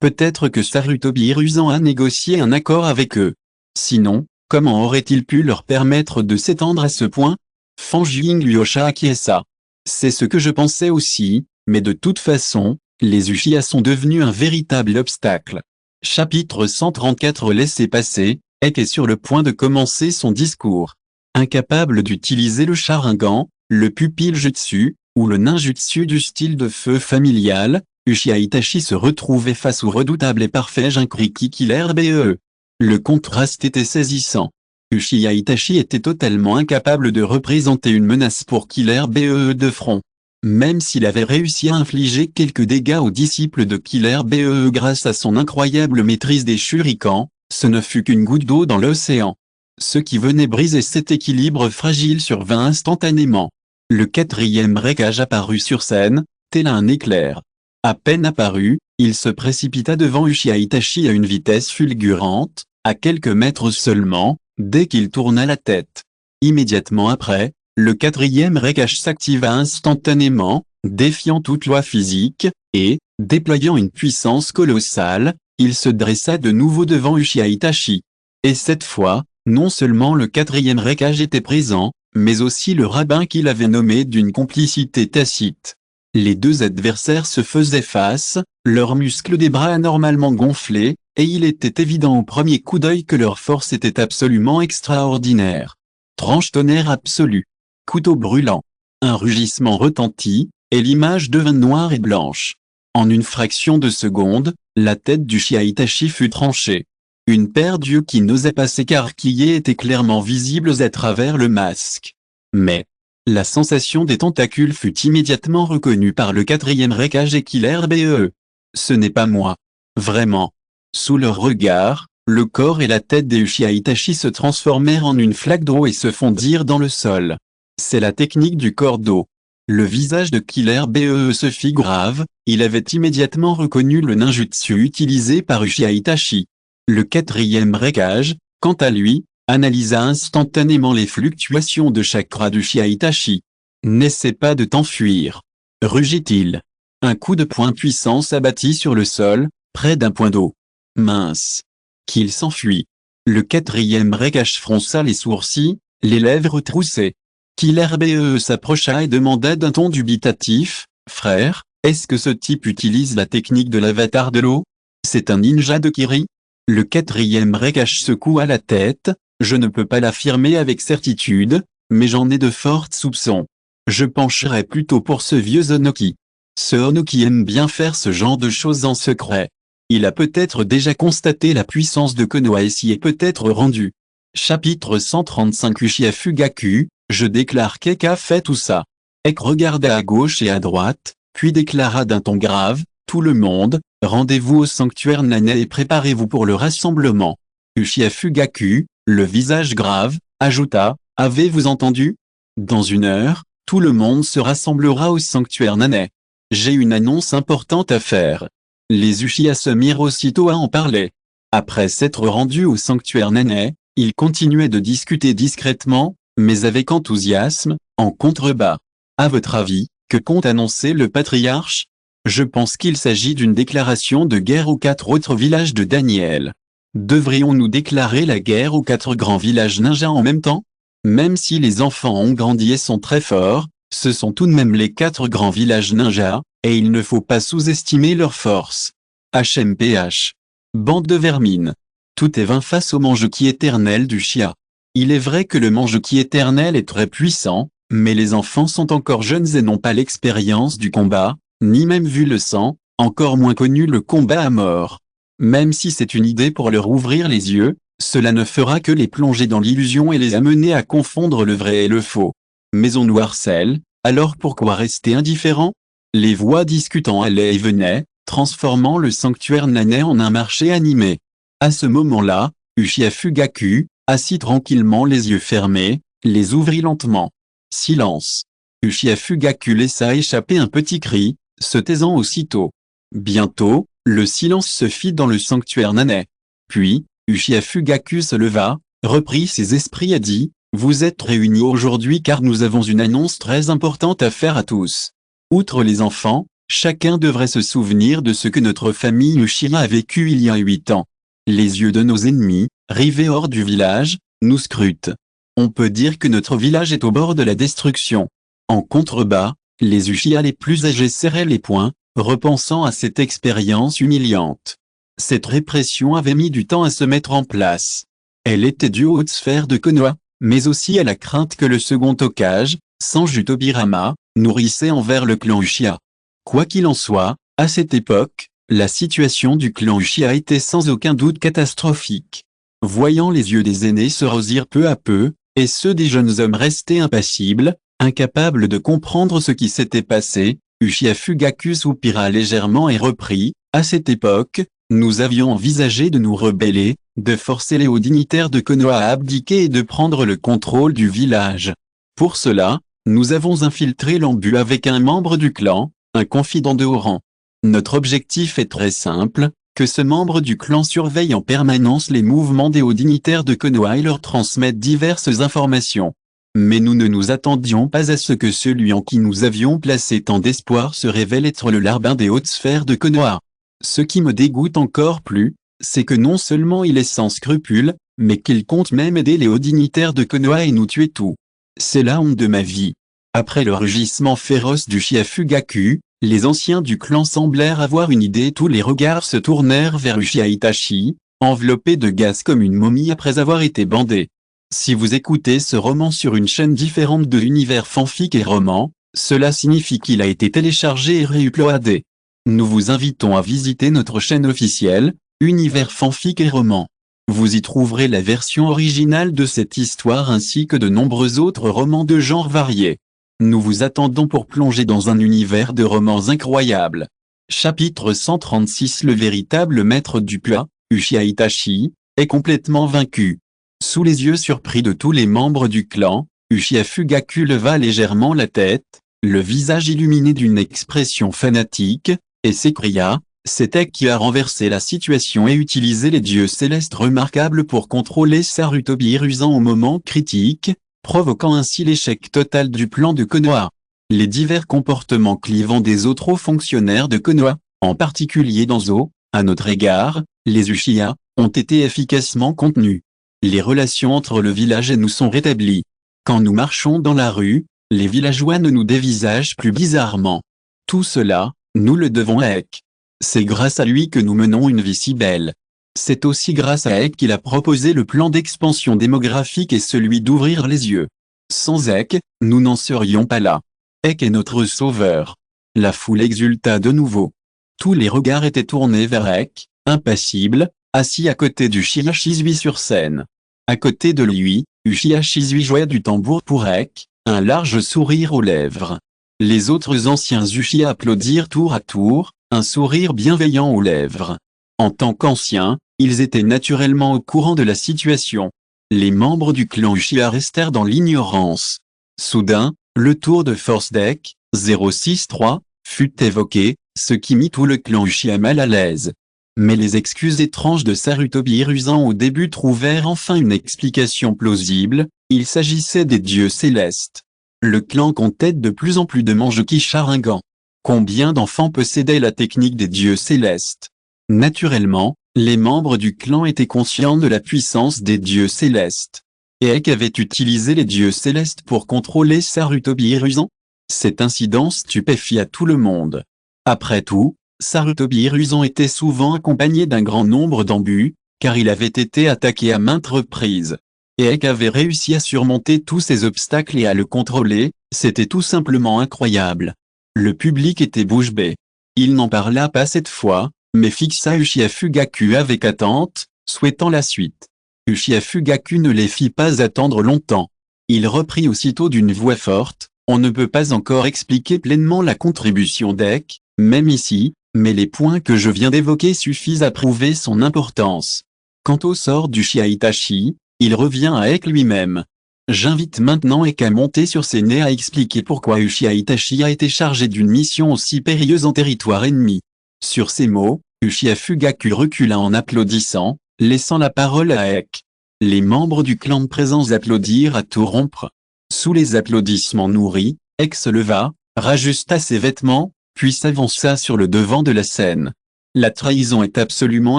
Peut-être que Sarutobi rusant a négocié un accord avec eux. Sinon, comment aurait-il pu leur permettre de s'étendre à ce point? Fangjing Lyosha acquiesça. C'est ce que je pensais aussi, mais de toute façon, les Uchiha sont devenus un véritable obstacle. Chapitre 134 Laissez passer, Ek est sur le point de commencer son discours. Incapable d'utiliser le Sharingan, le pupille jutsu, ou le ninjutsu du style de feu familial, Uchiha Itachi se retrouvait face au redoutable et parfait Jinchuriki Killer BE. Le contraste était saisissant. Uchiha Itachi était totalement incapable de représenter une menace pour Killer BE de front. Même s'il avait réussi à infliger quelques dégâts aux disciples de Killer BE grâce à son incroyable maîtrise des shurikens, ce ne fut qu'une goutte d'eau dans l'océan. Ce qui venait briser cet équilibre fragile survint instantanément. Le quatrième Raikage apparut sur scène, tel un éclair. À peine apparu, il se précipita devant Uchiha Itachi à une vitesse fulgurante, à quelques mètres seulement, dès qu'il tourna la tête. Immédiatement après, le quatrième Raikage s'activa instantanément, défiant toute loi physique, et, déployant une puissance colossale, il se dressa de nouveau devant Uchiha Itachi. Et cette fois, non seulement le quatrième Raikage était présent, mais aussi le rabbin qu'il avait nommé d'une complicité tacite. Les deux adversaires se faisaient face, leurs muscles des bras anormalement gonflés, et il était évident au premier coup d'œil que leur force était absolument extraordinaire. Tranche tonnerre absolu. Couteau brûlant. Un rugissement retentit, et l'image devint noire et blanche. En une fraction de seconde, la tête d'Uchiha Itachi fut tranchée. Une paire d'yeux qui n'osaient pas s'écarquiller étaient clairement visibles à travers le masque. Mais, la sensation des tentacules fut immédiatement reconnue par le quatrième Raikage et Killer BE. Ce n'est pas moi. Vraiment. Sous leur regard, le corps et la tête des Uchiha Itachi se transformèrent en une flaque d'eau et se fondirent dans le sol. C'est la technique du corps d'eau. Le visage de Killer BE se fit grave, il avait immédiatement reconnu le ninjutsu utilisé par Uchiha Itachi. Le quatrième Raikage, quant à lui, analysa instantanément les fluctuations de chakra d'Uchiha Itachi. « N'essaie pas de t'enfuir !» rugit-il. Un coup de poing puissant s'abattit sur le sol, près d'un point d'eau. Mince. Qu'il s'enfuit. Le quatrième Raikage fronça les sourcils, les lèvres troussées. Killer BE s'approcha et demanda d'un ton dubitatif, « Frère, est-ce que ce type utilise la technique de l'avatar de l'eau? C'est un ninja de Kiri ?» Le quatrième Raikage secoua la tête, « Je ne peux pas l'affirmer avec certitude, mais j'en ai de forts soupçons. Je pencherais plutôt pour ce vieux Onoki. Ce Onoki aime bien faire ce genre de choses en secret. Il a peut-être déjà constaté la puissance de Konoha et s'y est peut-être rendu. » Chapitre 135 Uchiha Fugaku, je déclare qu'Ek a fait tout ça. Ek regarda à gauche et à droite, puis déclara d'un ton grave, tout le monde, rendez-vous au sanctuaire Nanae et préparez-vous pour le rassemblement. Uchiha Fugaku, le visage grave, ajouta, avez-vous entendu? Dans 1 heure, tout le monde se rassemblera au sanctuaire Nanae. J'ai une annonce importante à faire. Les Uchiha se mirent aussitôt à en parler. Après s'être rendus au sanctuaire Nanae, ils continuaient de discuter discrètement, mais avec enthousiasme, en contrebas. À votre avis, que compte annoncer le patriarche? Je pense qu'il s'agit d'une déclaration de guerre aux 4 autres villages de Daniel. Devrions-nous déclarer la guerre aux 4 grands villages ninjas en même temps? Même si les enfants ont grandi et sont très forts, ce sont tout de même les 4 grands villages ninjas, et il ne faut pas sous-estimer leur force. HMPH. Bande de vermine. Tout est vain face au Mangekyō éternel d'Uchiha. Il est vrai que le Mangekyō éternel est très puissant, mais les enfants sont encore jeunes et n'ont pas l'expérience du combat, ni même vu le sang, encore moins connu le combat à mort. Même si c'est une idée pour leur ouvrir les yeux, cela ne fera que les plonger dans l'illusion et les amener à confondre le vrai et le faux. Mais on nous harcèle, alors pourquoi rester indifférent? Les voix discutant allaient et venaient, transformant le sanctuaire Nanae en un marché animé. À ce moment-là, Uchiha Fugaku, assis tranquillement les yeux fermés, les ouvrit lentement. Silence. Uchiha Fugaku laissa échapper un petit cri, se taisant aussitôt. Bientôt, le silence se fit dans le sanctuaire Nanae. Puis, Uchiha Fugaku se leva, reprit ses esprits et dit, « Vous êtes réunis aujourd'hui car nous avons une annonce très importante à faire à tous. Outre les enfants, Chacun devrait se souvenir de ce que notre famille Uchiha a vécu il y a 8 ans. Les yeux de nos ennemis, rivés hors du village, nous scrutent. On peut dire que notre village est au bord de la destruction. En contrebas, les Uchiha les plus âgés serraient les poings, repensant à cette expérience humiliante. Cette répression avait mis du temps à se mettre en place. Elle était due aux hautes sphères de Konoha, mais aussi à la crainte que le second Hokage, Sanjut Tobirama, nourrissait envers le clan Uchiha. Quoi qu'il en soit, à cette époque, la situation du clan Uchiha était sans aucun doute catastrophique. Voyant les yeux des aînés se rosir peu à peu, et ceux des jeunes hommes rester impassibles, incapables de comprendre ce qui s'était passé, Uchiha Fugaku soupira légèrement et reprit, « À cette époque, nous avions envisagé de nous rebeller, de forcer les hauts dignitaires de Konoha à abdiquer et de prendre le contrôle du village. Pour cela, nous avons infiltré l'embu avec un membre du clan, un confident de haut rang. Notre objectif est très simple, que ce membre du clan surveille en permanence les mouvements des hauts dignitaires de Konoha et leur transmette diverses informations. Mais nous ne nous attendions pas à ce que celui en qui nous avions placé tant d'espoir se révèle être le larbin des hautes sphères de Konoha. Ce qui me dégoûte encore plus, c'est que non seulement il est sans scrupules, mais qu'il compte même aider les hauts dignitaires de Konoha et nous tuer tous. C'est la honte de ma vie. » Après le rugissement féroce du Uchiha Fugaku, les anciens du clan semblèrent avoir une idée. Tous les regards se tournèrent vers Uchiha Itachi, enveloppé de gaz comme une momie après avoir été bandé. Si vous écoutez ce roman sur une chaîne différente de l'univers fanfic et roman, cela signifie qu'il a été téléchargé et réuploadé. Nous vous invitons à visiter notre chaîne officielle, Univers fanfic et roman. Vous y trouverez la version originale de cette histoire ainsi que de nombreux autres romans de genres variés. Nous vous attendons pour plonger dans un univers de romans incroyables. Chapitre 136. Le véritable maître du Puha, Uchiha Itachi, est complètement vaincu. Sous les yeux surpris de tous les membres du clan, Uchiha Fugaku leva légèrement la tête, le visage illuminé d'une expression fanatique, et s'écria, « C'est Ek qui a renversé la situation et utilisé les dieux célestes remarquables pour contrôler Sarutobi Hiruzen au moment critique, provoquant ainsi l'échec total du plan de Konoha. Les divers comportements clivants des autres hauts fonctionnaires de Konoha, en particulier Danzo, à notre égard, les Uchiha, ont été efficacement contenus. Les relations entre le village et nous sont rétablies. Quand nous marchons dans la rue, les villageois ne nous dévisagent plus bizarrement. Tout cela, nous le devons à Ek. C'est grâce à lui que nous menons une vie si belle. C'est aussi grâce à Ek qu'il a proposé le plan d'expansion démographique et celui d'ouvrir les yeux. Sans Ek, nous n'en serions pas là. Ek est notre sauveur. » La foule exulta de nouveau. Tous les regards étaient tournés vers Ek, impassible, assis à côté d'Uchiha Shizui sur scène. À côté de lui, Uchiha Shizui jouait du tambour pour Ek, un large sourire aux lèvres. Les autres anciens Uchiha applaudirent tour à tour, un sourire bienveillant aux lèvres. En tant qu'anciens, ils étaient naturellement au courant de la situation. Les membres du clan Uchiha restèrent dans l'ignorance. Soudain, le tour de force d'Ek, 063, fut évoqué, ce qui mit tout le clan Uchiha mal à l'aise. Mais les excuses étranges de Sarutobi Hiruzen au début trouvèrent enfin une explication plausible, il s'agissait des dieux célestes. Le clan comptait de plus en plus de Mangekyō Sharingan. Combien d'enfants possédaient la technique des dieux célestes? Naturellement, les membres du clan étaient conscients de la puissance des dieux célestes. Et Ek avait utilisé les dieux célestes pour contrôler Sarutobi Hiruzen. Cet incident stupéfia tout le monde. Après tout, Sarutobi Hiruzen était souvent accompagné d'un grand nombre d'embus, car il avait été attaqué à maintes reprises. Et Ek avait réussi à surmonter tous ces obstacles et à le contrôler, c'était tout simplement incroyable. Le public était bouche bée. Il n'en parla pas cette fois, mais fixa Uchiha Fugaku avec attente, souhaitant la suite. Uchiha Fugaku ne les fit pas attendre longtemps. Il reprit aussitôt d'une voix forte, « On ne peut pas encore expliquer pleinement la contribution d'Ek, même ici, mais les points que je viens d'évoquer suffisent à prouver son importance. Quant au sort d'Uchiha Itachi, il revient à Ek lui-même. J'invite maintenant Ek à monter sur ses nez à expliquer pourquoi Uchiha Itachi a été chargé d'une mission aussi périlleuse en territoire ennemi. » Sur ces mots, Uchiha Fugaku recula en applaudissant, laissant la parole à Ek. Les membres du clan présents applaudirent à tout rompre. Sous les applaudissements nourris, Ek se leva, rajusta ses vêtements, puis s'avança sur le devant de la scène. La trahison est absolument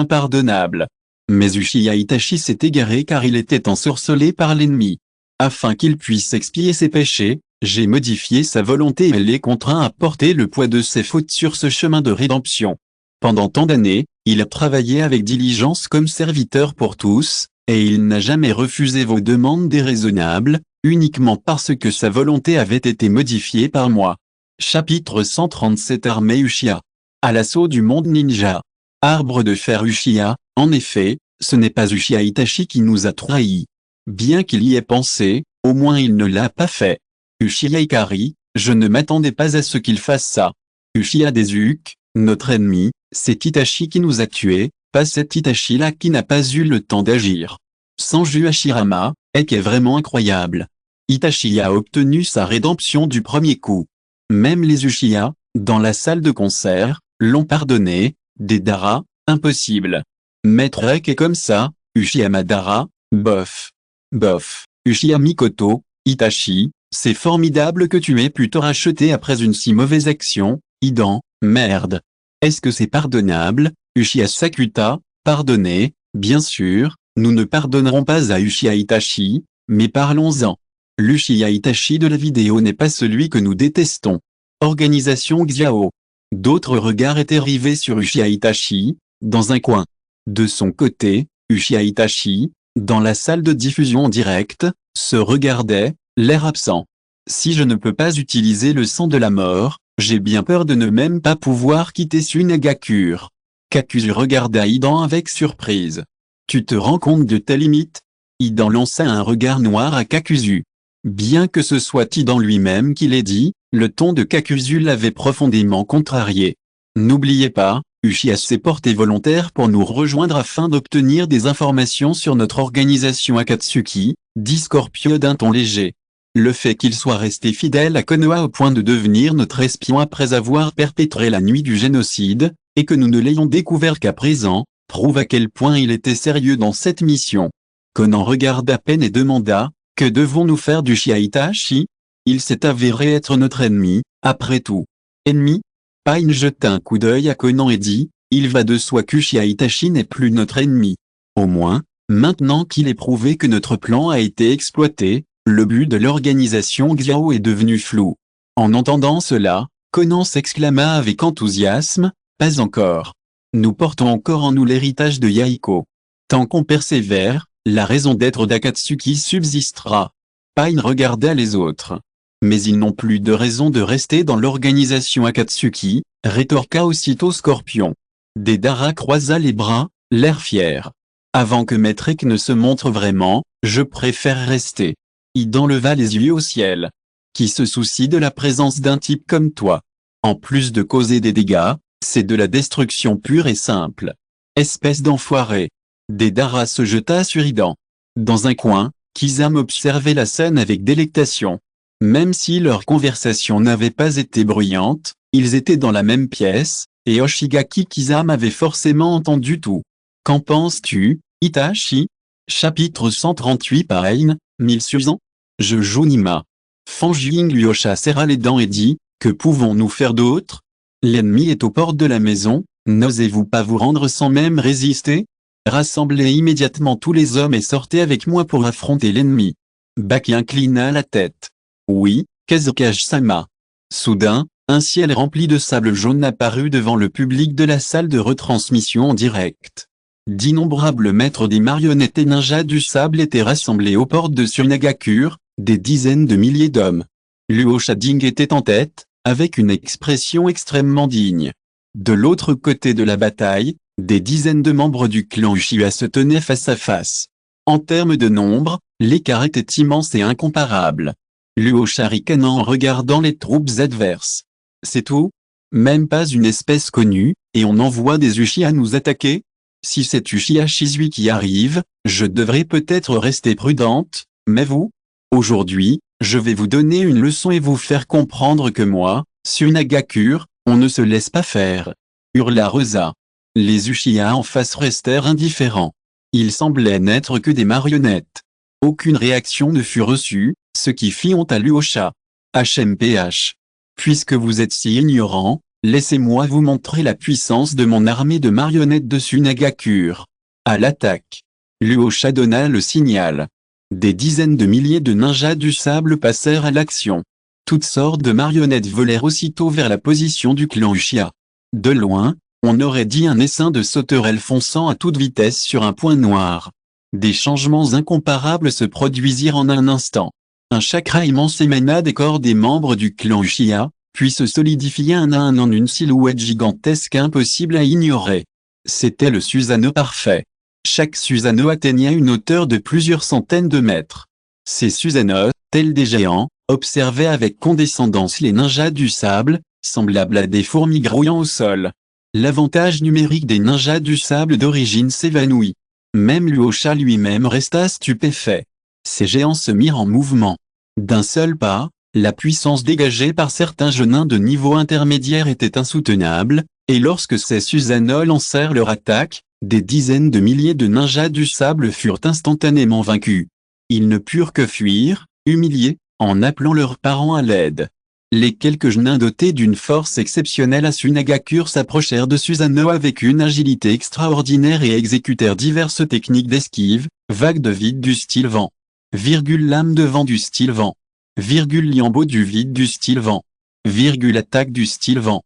impardonnable. Mais Uchiha Itachi s'est égaré car il était ensorcelé par l'ennemi. Afin qu'il puisse expier ses péchés, j'ai modifié sa volonté et l'ai contraint à porter le poids de ses fautes sur ce chemin de rédemption. Pendant tant d'années, il a travaillé avec diligence comme serviteur pour tous, et il n'a jamais refusé vos demandes déraisonnables, uniquement parce que sa volonté avait été modifiée par moi. Chapitre 137 Armée Uchiha. À l'assaut du monde ninja. Arbre de fer Uchiha, en effet, ce n'est pas Uchiha Itachi qui nous a trahis. Bien qu'il y ait pensé, au moins il ne l'a pas fait. Uchiha Ikari, je ne m'attendais pas à ce qu'il fasse ça. Uchiha Desuke, notre ennemi, c'est Itachi qui nous a tués, pas cet Itachi-là qui n'a pas eu le temps d'agir. Sanju Hashirama, est vraiment incroyable. Itachi a obtenu sa rédemption du premier coup. Même les Uchiha, dans la salle de concert, l'ont pardonné. Deidara, impossible. Maître Ek est comme ça, Uchiha Madara, bof. Bof. Uchiha Mikoto, Itachi, c'est formidable que tu aies pu te racheter après une si mauvaise action, Hidan, merde. Est-ce que c'est pardonnable, Uchiha Sakuta, pardonner, bien sûr, nous ne pardonnerons pas à Uchiha Itachi, mais parlons-en. L'Uchiha Itachi de la vidéo n'est pas celui que nous détestons. Organisation Xiao. D'autres regards étaient rivés sur Uchiha Itachi, dans un coin. De son côté, Uchiha Itachi, dans la salle de diffusion en direct, se regardait, l'air absent. Si je ne peux pas utiliser le sang de la mort, j'ai bien peur de ne même pas pouvoir quitter Sunagakure. Kakuzu regarda Hidan avec surprise. Tu te rends compte de tes limites? Hidan lança un regard noir à Kakuzu. Bien que ce soit Hidan lui-même qui l'ait dit, le ton de Kakuzu l'avait profondément contrarié. N'oubliez pas, Uchiha s'est porté volontaire pour nous rejoindre afin d'obtenir des informations sur notre organisation Akatsuki, dit Scorpio d'un ton léger. Le fait qu'il soit resté fidèle à Konoha au point de devenir notre espion après avoir perpétré la nuit du génocide, et que nous ne l'ayons découvert qu'à présent, prouve à quel point il était sérieux dans cette mission. Conan regarda à peine et demanda, que devons-nous faire d'Uchiha Itachi? Il s'est avéré être notre ennemi, après tout. Ennemi? Pain jeta un coup d'œil à Conan et dit, il va de soi qu'Uchiha Itachi n'est plus notre ennemi. Au moins, maintenant qu'il est prouvé que notre plan a été exploité, le but de l'organisation Xiao est devenu flou. En entendant cela, Conan s'exclama avec enthousiasme, pas encore. Nous portons encore en nous l'héritage de Yaiko. Tant qu'on persévère, la raison d'être d'Akatsuki subsistera. Pain regarda les autres. Mais ils n'ont plus de raison de rester dans l'organisation Akatsuki, rétorqua aussitôt Scorpion. Deidara croisa les bras, l'air fier. Avant que Maître Ek ne se montre vraiment, je préfère rester. Hidan leva les yeux au ciel. Qui se soucie de la présence d'un type comme toi? En plus de causer des dégâts, c'est de la destruction pure et simple. Espèce d'enfoiré. Deidara se jeta sur Hidan. Dans un coin, Kizame observait la scène avec délectation. Même si leur conversation n'avait pas été bruyante, ils étaient dans la même pièce, et Oshigaki Kizame avait forcément entendu tout. Qu'en penses-tu, Itachi? Chapitre 138 Pain, 1000 Suzan. Je joue Nima. Fanjing Lyosha serra les dents et dit, que pouvons-nous faire d'autre? L'ennemi est aux portes de la maison, n'osez-vous pas vous rendre sans même résister? Rassemblez immédiatement tous les hommes et sortez avec moi pour affronter l'ennemi. Baki inclina la tête. Oui, Kazekage-sama. Soudain, un ciel rempli de sable jaune apparut devant le public de la salle de retransmission en direct. D'innombrables maîtres des marionnettes et ninjas du sable étaient rassemblés aux portes de Sunagakure, des dizaines de milliers d'hommes. Luo Shading était en tête, avec une expression extrêmement digne. De l'autre côté de la bataille, des dizaines de membres du clan Uchiha se tenaient face à face. En termes de nombre, l'écart était immense et incomparable. Luo Sharikan en regardant les troupes adverses. C'est tout? Même pas une espèce connue, et on envoie des Uchiha nous attaquer? Si c'est Uchiha Shizui qui arrive, je devrais peut-être rester prudente, mais vous? Aujourd'hui, je vais vous donner une leçon et vous faire comprendre que moi, Sunagakure, on ne se laisse pas faire. Hurla Reza. Les Uchiha en face restèrent indifférents. Ils semblaient n'être que des marionnettes. Aucune réaction ne fut reçue, ce qui fit honte à Luosha. HMPH. Puisque vous êtes si ignorant, Laissez-moi vous montrer la puissance de mon armée de marionnettes de Sunagakure. À l'attaque. Luosha donna le signal. Des dizaines de milliers de ninjas du sable passèrent à l'action. Toutes sortes de marionnettes volèrent aussitôt vers la position du clan Uchiha. De loin, on aurait dit un essaim de sauterelles fonçant à toute vitesse sur un point noir. Des changements incomparables se produisirent en un instant. Un chakra immense émana des corps des membres du clan Uchiha, puis se solidifia un à un en une silhouette gigantesque impossible à ignorer. C'était le Susanoo parfait. Chaque Susanoo atteignait une hauteur de plusieurs centaines de mètres. Ces Susanoo, tels des géants, observaient avec condescendance les ninjas du sable, semblables à des fourmis grouillant au sol. L'avantage numérique des ninjas du sable d'origine s'évanouit. Même Luosha lui-même resta stupéfait. Ces géants se mirent en mouvement. D'un seul pas, la puissance dégagée par certains nains de niveau intermédiaire était insoutenable, et lorsque ces Susanoo lancèrent leur attaque, des dizaines de milliers de ninjas du sable furent instantanément vaincus. Ils ne purent que fuir, humiliés, en appelant leurs parents à l'aide. Les quelques nains dotés d'une force exceptionnelle à Sunagakure s'approchèrent de Susanoo avec une agilité extraordinaire et exécutèrent diverses techniques d'esquive, vagues de vide du style vent, lame de vent du style vent, liambo du vide du style vent, attaque du style vent,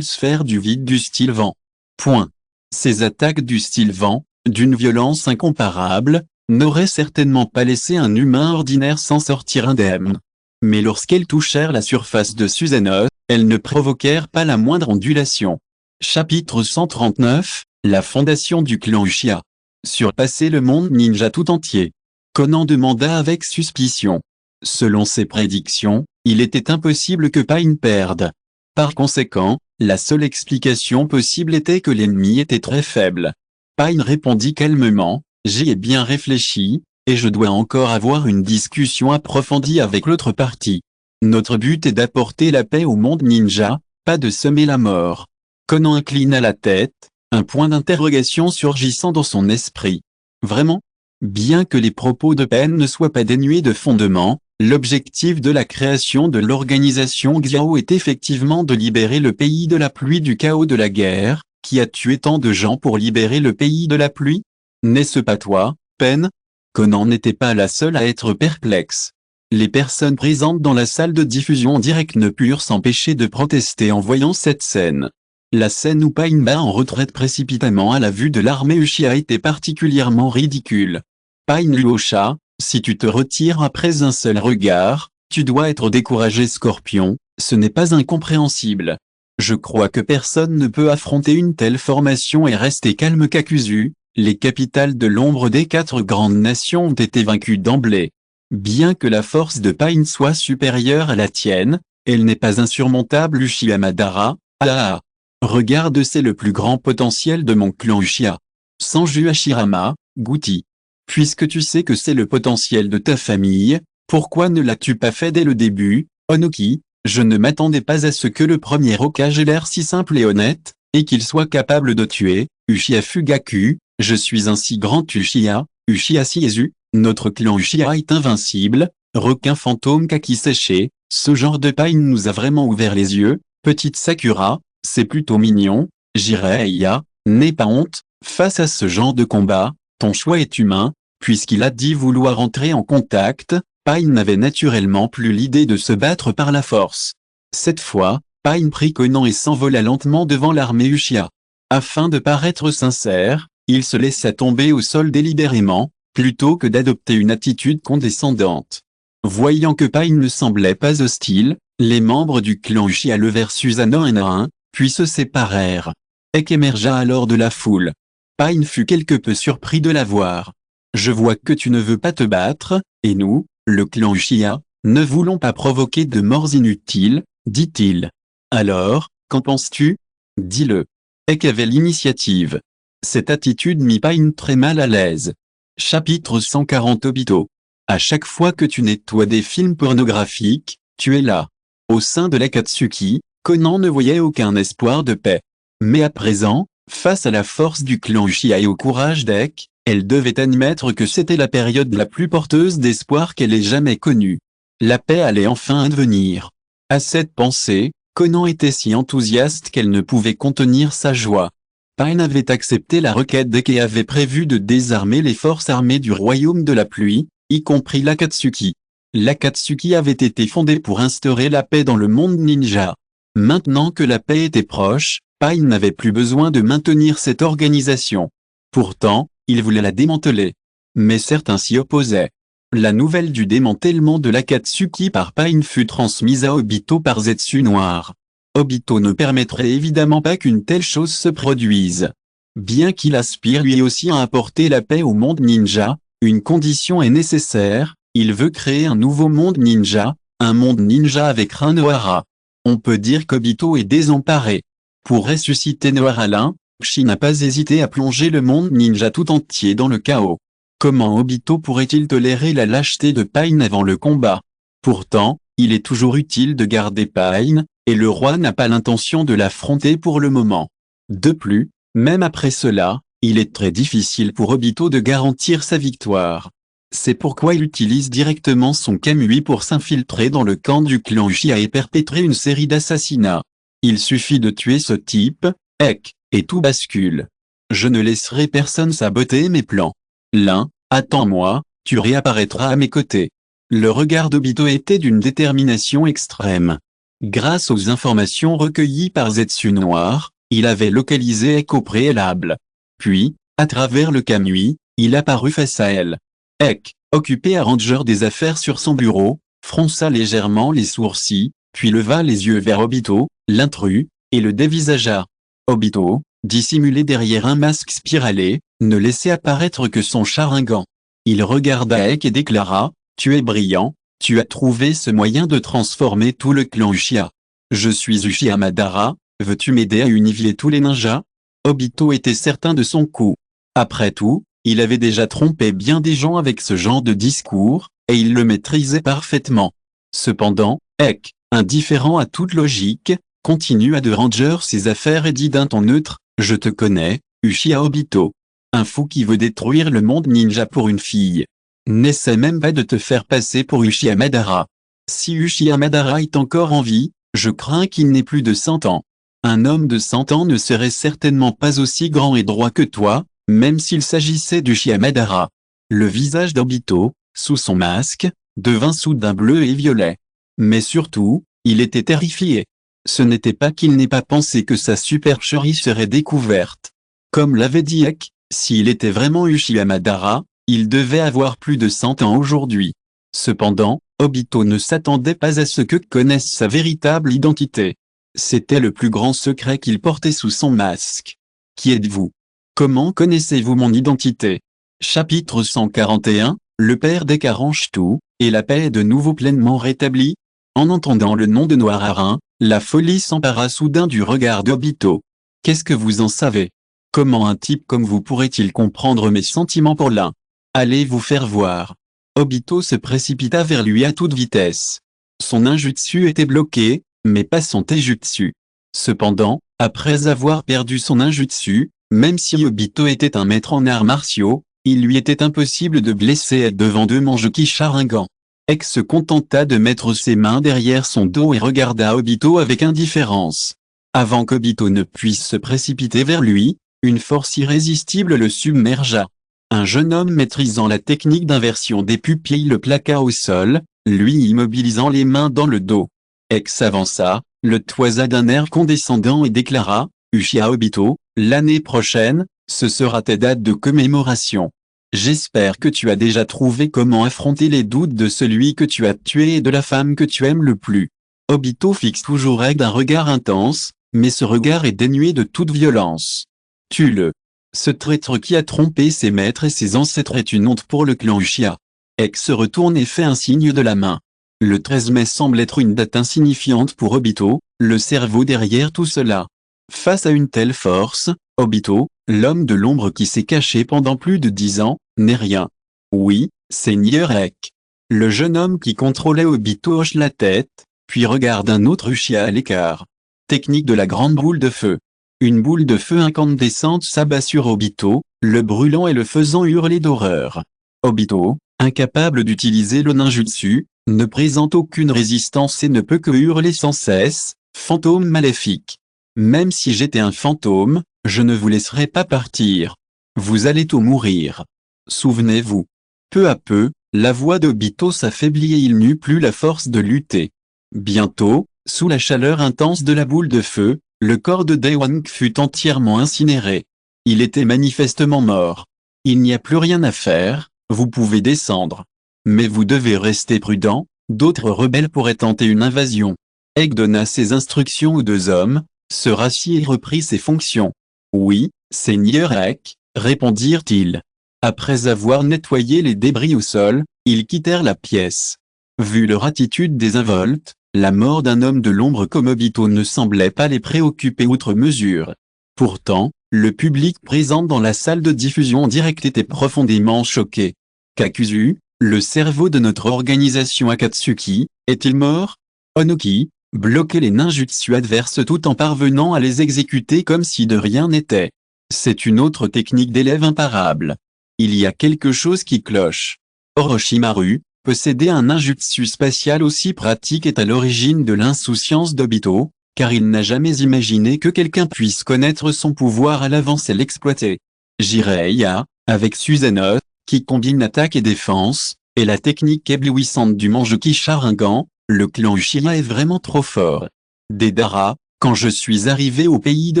sphère du vide du style vent. Point. Ces attaques du style vent, d'une violence incomparable, n'auraient certainement pas laissé un humain ordinaire s'en sortir indemne. Mais lorsqu'elles touchèrent la surface de Susanoo, elles ne provoquèrent pas la moindre ondulation. Chapitre 139, la fondation du clan Uchiha. Surpasser le monde ninja tout entier. Conan demanda avec suspicion. Selon ses prédictions, il était impossible que Pain perde. Par conséquent, la seule explication possible était que l'ennemi était très faible. Pain répondit calmement, « J'y ai bien réfléchi, et je dois encore avoir une discussion approfondie avec l'autre partie. Notre but est d'apporter la paix au monde ninja, pas de semer la mort. » Conan inclina la tête, un point d'interrogation surgissant dans son esprit. Vraiment? Bien que les propos de Pain ne soient pas dénués de fondement, l'objectif de la création de l'organisation Xiao est effectivement de libérer le pays de la pluie du chaos de la guerre, qui a tué tant de gens pour libérer le pays de la pluie? N'est-ce pas toi, Pain? Conan n'était pas la seule à être perplexe. Les personnes présentes dans la salle de diffusion en direct ne purent s'empêcher de protester en voyant cette scène. La scène où Pain bat en retraite précipitamment à la vue de l'armée Uchiha était particulièrement ridicule. Pain Luosha, si tu te retires après un seul regard, tu dois être découragé Scorpion, ce n'est pas incompréhensible. Je crois que personne ne peut affronter une telle formation et rester calme qu'Akuzu. Les capitales de l'ombre des 4 grandes nations ont été vaincues d'emblée. Bien que la force de Pain soit supérieure à la tienne, elle n'est pas insurmontable Uchiha Madara. Ah ah. Regarde, c'est le plus grand potentiel de mon clan Uchiha. Sanju Hashirama, Guti. Puisque tu sais que c'est le potentiel de ta famille, pourquoi ne l'as-tu pas fait dès le début, Onoki? Je ne m'attendais pas à ce que le premier Hokage ait l'air si simple et honnête, et qu'il soit capable de tuer, Uchiha Fugaku. Je suis un si grand Uchiha, Uchiha Siesu, notre clan Uchiha est invincible, requin fantôme kaki séché, ce genre de Pain nous a vraiment ouvert les yeux, petite Sakura, c'est plutôt mignon, Jiraiya, n'aie pas honte, face à ce genre de combat, ton choix est humain, puisqu'il a dit vouloir entrer en contact, Pain n'avait naturellement plus l'idée de se battre par la force. Cette fois, Pain prit Conan et s'envola lentement devant l'armée Uchiha. Afin de paraître sincère, il se laissa tomber au sol délibérément, plutôt que d'adopter une attitude condescendante. Voyant que Pain ne semblait pas hostile, les membres du clan Uchiha levèrent Susanoo un à un, puis se séparèrent. Ek émergea alors de la foule. Pain fut quelque peu surpris de la voir. « Je vois que tu ne veux pas te battre, et nous, le clan Uchiha, ne voulons pas provoquer de morts inutiles, dit-il. Alors, qu'en penses-tu? Dis-le. Ek avait l'initiative. Cette attitude mit Pain très mal à l'aise. Chapitre 140 Obito. À chaque fois que tu nettoies des films pornographiques, tu es là. Au sein de l'Akatsuki, Conan ne voyait aucun espoir de paix. Mais à présent, face à la force du clan Uchiha et au courage d'Ek, elle devait admettre que c'était la période la plus porteuse d'espoir qu'elle ait jamais connue. La paix allait enfin advenir. À cette pensée, Conan était si enthousiaste qu'elle ne pouvait contenir sa joie. Pain avait accepté la requête d'Ek et avait prévu de désarmer les forces armées du royaume de la pluie, y compris l'Akatsuki. L'Akatsuki avait été fondée pour instaurer la paix dans le monde ninja. Maintenant que la paix était proche, Pain n'avait plus besoin de maintenir cette organisation. Pourtant, il voulait la démanteler. Mais certains s'y opposaient. La nouvelle du démantèlement de l'Akatsuki par Pain fut transmise à Obito par Zetsu Noir. Obito ne permettrait évidemment pas qu'une telle chose se produise. Bien qu'il aspire lui aussi à apporter la paix au monde ninja, une condition est nécessaire, il veut créer un nouveau monde ninja, un monde ninja avec Rin Nohara. On peut dire qu'Obito est désemparé. Pour ressusciter Nohara l'un, Shi n'a pas hésité à plonger le monde ninja tout entier dans le chaos. Comment Obito pourrait-il tolérer la lâcheté de Pain avant le combat? Pourtant, il est toujours utile de garder Pain, et le roi n'a pas l'intention de l'affronter pour le moment. De plus, même après cela, il est très difficile pour Obito de garantir sa victoire. C'est pourquoi il utilise directement son Kamui pour s'infiltrer dans le camp du clan Uchiha et perpétrer une série d'assassinats. Il suffit de tuer ce type, Ek, et tout bascule. Je ne laisserai personne saboter mes plans. L'un, attends-moi, tu réapparaîtras à mes côtés. Le regard d'Obito était d'une détermination extrême. Grâce aux informations recueillies par Zetsu Noir, il avait localisé Ek au préalable. Puis, à travers le Kamui, il apparut face à elle. Ek, occupé à ranger des affaires sur son bureau, fronça légèrement les sourcils, puis leva les yeux vers Obito, l'intrus, et le dévisagea. Obito, dissimulé derrière un masque spiralé, ne laissait apparaître que son Sharingan. Il regarda Ek et déclara, « Tu es brillant, tu as trouvé ce moyen de transformer tout le clan Uchiha. Je suis Uchiha Madara, veux-tu m'aider à unifier tous les ninjas ?» Obito était certain de son coup. Après tout, il avait déjà trompé bien des gens avec ce genre de discours, et il le maîtrisait parfaitement. Cependant, Ek, indifférent à toute logique, continua de ranger ses affaires et dit d'un ton neutre, « Je te connais, Uchiha Obito. Un fou qui veut détruire le monde ninja pour une fille. N'essaie même pas de te faire passer pour Uchiha Madara. Si Uchiha Madara est encore en vie, je crains qu'il n'ait plus de 100 ans. Un homme de 100 ans ne serait certainement pas aussi grand et droit que toi, même s'il s'agissait d'Uchiha Madara. » Le visage d'Obito, sous son masque, devint soudain bleu et violet. Mais surtout, il était terrifié. Ce n'était pas qu'il n'ait pas pensé que sa supercherie serait découverte. Comme l'avait dit Ek, s'il était vraiment Uchiha Madara, il devait avoir plus de 100 ans aujourd'hui. Cependant, Obito ne s'attendait pas à ce que connaisse sa véritable identité. C'était le plus grand secret qu'il portait sous son masque. Qui êtes-vous? Comment connaissez-vous mon identité? Chapitre 141, le père d'Ek arrange tout, et la paix est de nouveau pleinement rétablie. En entendant le nom de Nohara, la folie s'empara soudain du regard d'Obito. Qu'est-ce que vous en savez? Comment un type comme vous pourrait-il comprendre mes sentiments pour l'un? Allez vous faire voir. Obito se précipita vers lui à toute vitesse. Son ninjutsu était bloqué, mais pas son taijutsu. Cependant, après avoir perdu son ninjutsu, même si Obito était un maître en arts martiaux, il lui était impossible de blesser Ek devant deux Mangekyō Sharingan. Ek se contenta de mettre ses mains derrière son dos et regarda Obito avec indifférence. Avant qu'Obito ne puisse se précipiter vers lui, une force irrésistible le submergea. Un jeune homme maîtrisant la technique d'inversion des pupilles le plaqua au sol, lui immobilisant les mains dans le dos. Ek s'avança, le toisa d'un air condescendant et déclara, « Uchiha Obito, l'année prochaine, ce sera ta date de commémoration. J'espère que tu as déjà trouvé comment affronter les doutes de celui que tu as tué et de la femme que tu aimes le plus. » Obito fixe toujours Ek d'un regard intense, mais ce regard est dénué de toute violence. « Tue-le. Ce traître qui a trompé ses maîtres et ses ancêtres est une honte pour le clan Uchiha. » Ek se retourne et fait un signe de la main. Le 13 mai semble être une date insignifiante pour Obito, le cerveau derrière tout cela. Face à une telle force, Obito, l'homme de l'ombre qui s'est caché pendant plus de 10 ans, n'est rien. Oui, Seigneur Ek. Le jeune homme qui contrôlait Obito hoche la tête, puis regarde un autre Uchiha à l'écart. Technique de la grande boule de feu. Une boule de feu incandescente s'abat sur Obito, le brûlant et le faisant hurler d'horreur. Obito, incapable d'utiliser le ninjutsu, ne présente aucune résistance et ne peut que hurler sans cesse, Fantôme maléfique. Même si j'étais un fantôme, je ne vous laisserai pas partir. Vous allez tout mourir. Souvenez-vous. Peu à peu, la voix d'Obito s'affaiblit et il n'eut plus la force de lutter. Bientôt, sous la chaleur intense de la boule de feu, le corps de Daewang fut entièrement incinéré. Il était manifestement mort. Il n'y a plus rien à faire, vous pouvez descendre. Mais vous devez rester prudent, d'autres rebelles pourraient tenter une invasion. Egg donna ses instructions aux deux hommes, se rassit et reprit ses fonctions. Oui, Seigneur Egg, répondirent-ils. Après avoir nettoyé les débris au sol, ils quittèrent la pièce. Vu leur attitude désinvolte, la mort d'un homme de l'ombre comme Obito ne semblait pas les préoccuper outre mesure. Pourtant, le public présent dans la salle de diffusion directe était profondément choqué. Kakuzu, le cerveau de notre organisation Akatsuki, est-il mort? Onoki, bloquer les ninjutsu adverses tout en parvenant à les exécuter comme si de rien n'était. C'est une autre technique d'élève imparable. Il y a quelque chose qui cloche. Orochimaru, posséder un ninjutsu spatial aussi pratique est à l'origine de l'insouciance d'Obito, car il n'a jamais imaginé que quelqu'un puisse connaître son pouvoir à l'avance et l'exploiter. Jiraiya, avec Susanoo, qui combine attaque et défense, et la technique éblouissante du Manjuki Sharingan, le clan Uchiha est vraiment trop fort. Deidara, quand je suis arrivé au pays de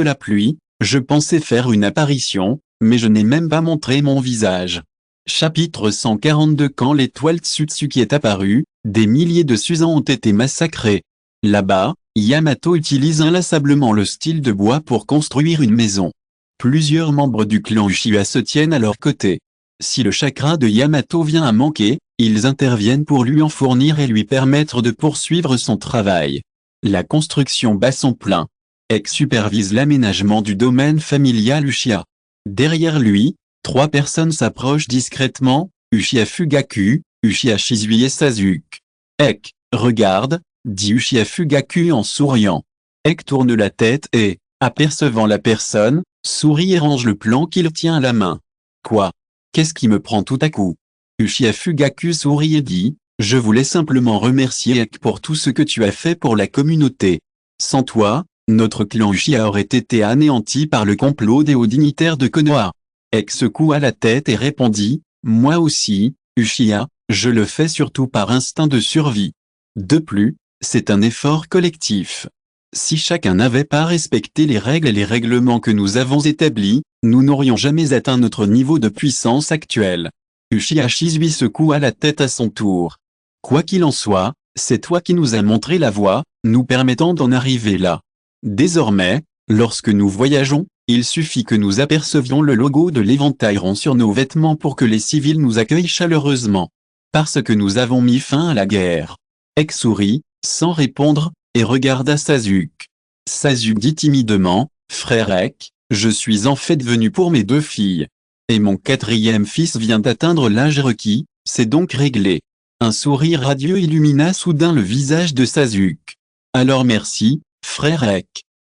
la pluie, je pensais faire une apparition, mais je n'ai même pas montré mon visage. Chapitre 142. Quand l'étoile Tsutsuki est apparue, des milliers de Susans ont été massacrés. Là-bas, Yamato utilise inlassablement le style de bois pour construire une maison. Plusieurs membres du clan Uchiha se tiennent à leur côté. Si le chakra de Yamato vient à manquer, ils interviennent pour lui en fournir et lui permettre de poursuivre son travail. La construction bat son plein. Egg supervise l'aménagement du domaine familial Uchiha. Derrière lui, 3 personnes s'approchent discrètement, Uchiha Fugaku, Uchiha Shizui et Sasuke. Egg, regarde, dit Uchiha Fugaku en souriant. Egg tourne la tête et, apercevant la personne, sourit et range le plan qu'il tient à la main. Quoi? Qu'est-ce qui me prend tout à coup? Uchiha Fugaku sourit et dit, je voulais simplement remercier Egg pour tout ce que tu as fait pour la communauté. Sans toi, notre clan Uchiha aurait été anéanti par le complot des hauts dignitaires de Konoha. Egg secoua la tête et répondit, moi aussi, Uchiha, je le fais surtout par instinct de survie. De plus, c'est un effort collectif. Si chacun n'avait pas respecté les règles et les règlements que nous avons établis, nous n'aurions jamais atteint notre niveau de puissance actuel. Uchiha Shizui secoua la tête à son tour. Quoi qu'il en soit, c'est toi qui nous as montré la voie, nous permettant d'en arriver là. Désormais, lorsque nous voyageons, il suffit que nous apercevions le logo de l'éventail rond sur nos vêtements pour que les civils nous accueillent chaleureusement. Parce que nous avons mis fin à la guerre. Egg sourit, sans répondre, et regarda Sasuke. Sasuke dit timidement, frère Egg, je suis en fait venu pour mes 2 filles. Et mon 4e fils vient d'atteindre l'âge requis, c'est donc réglé. Un sourire radieux illumina soudain le visage de Sasuke. Alors merci, frère Egg.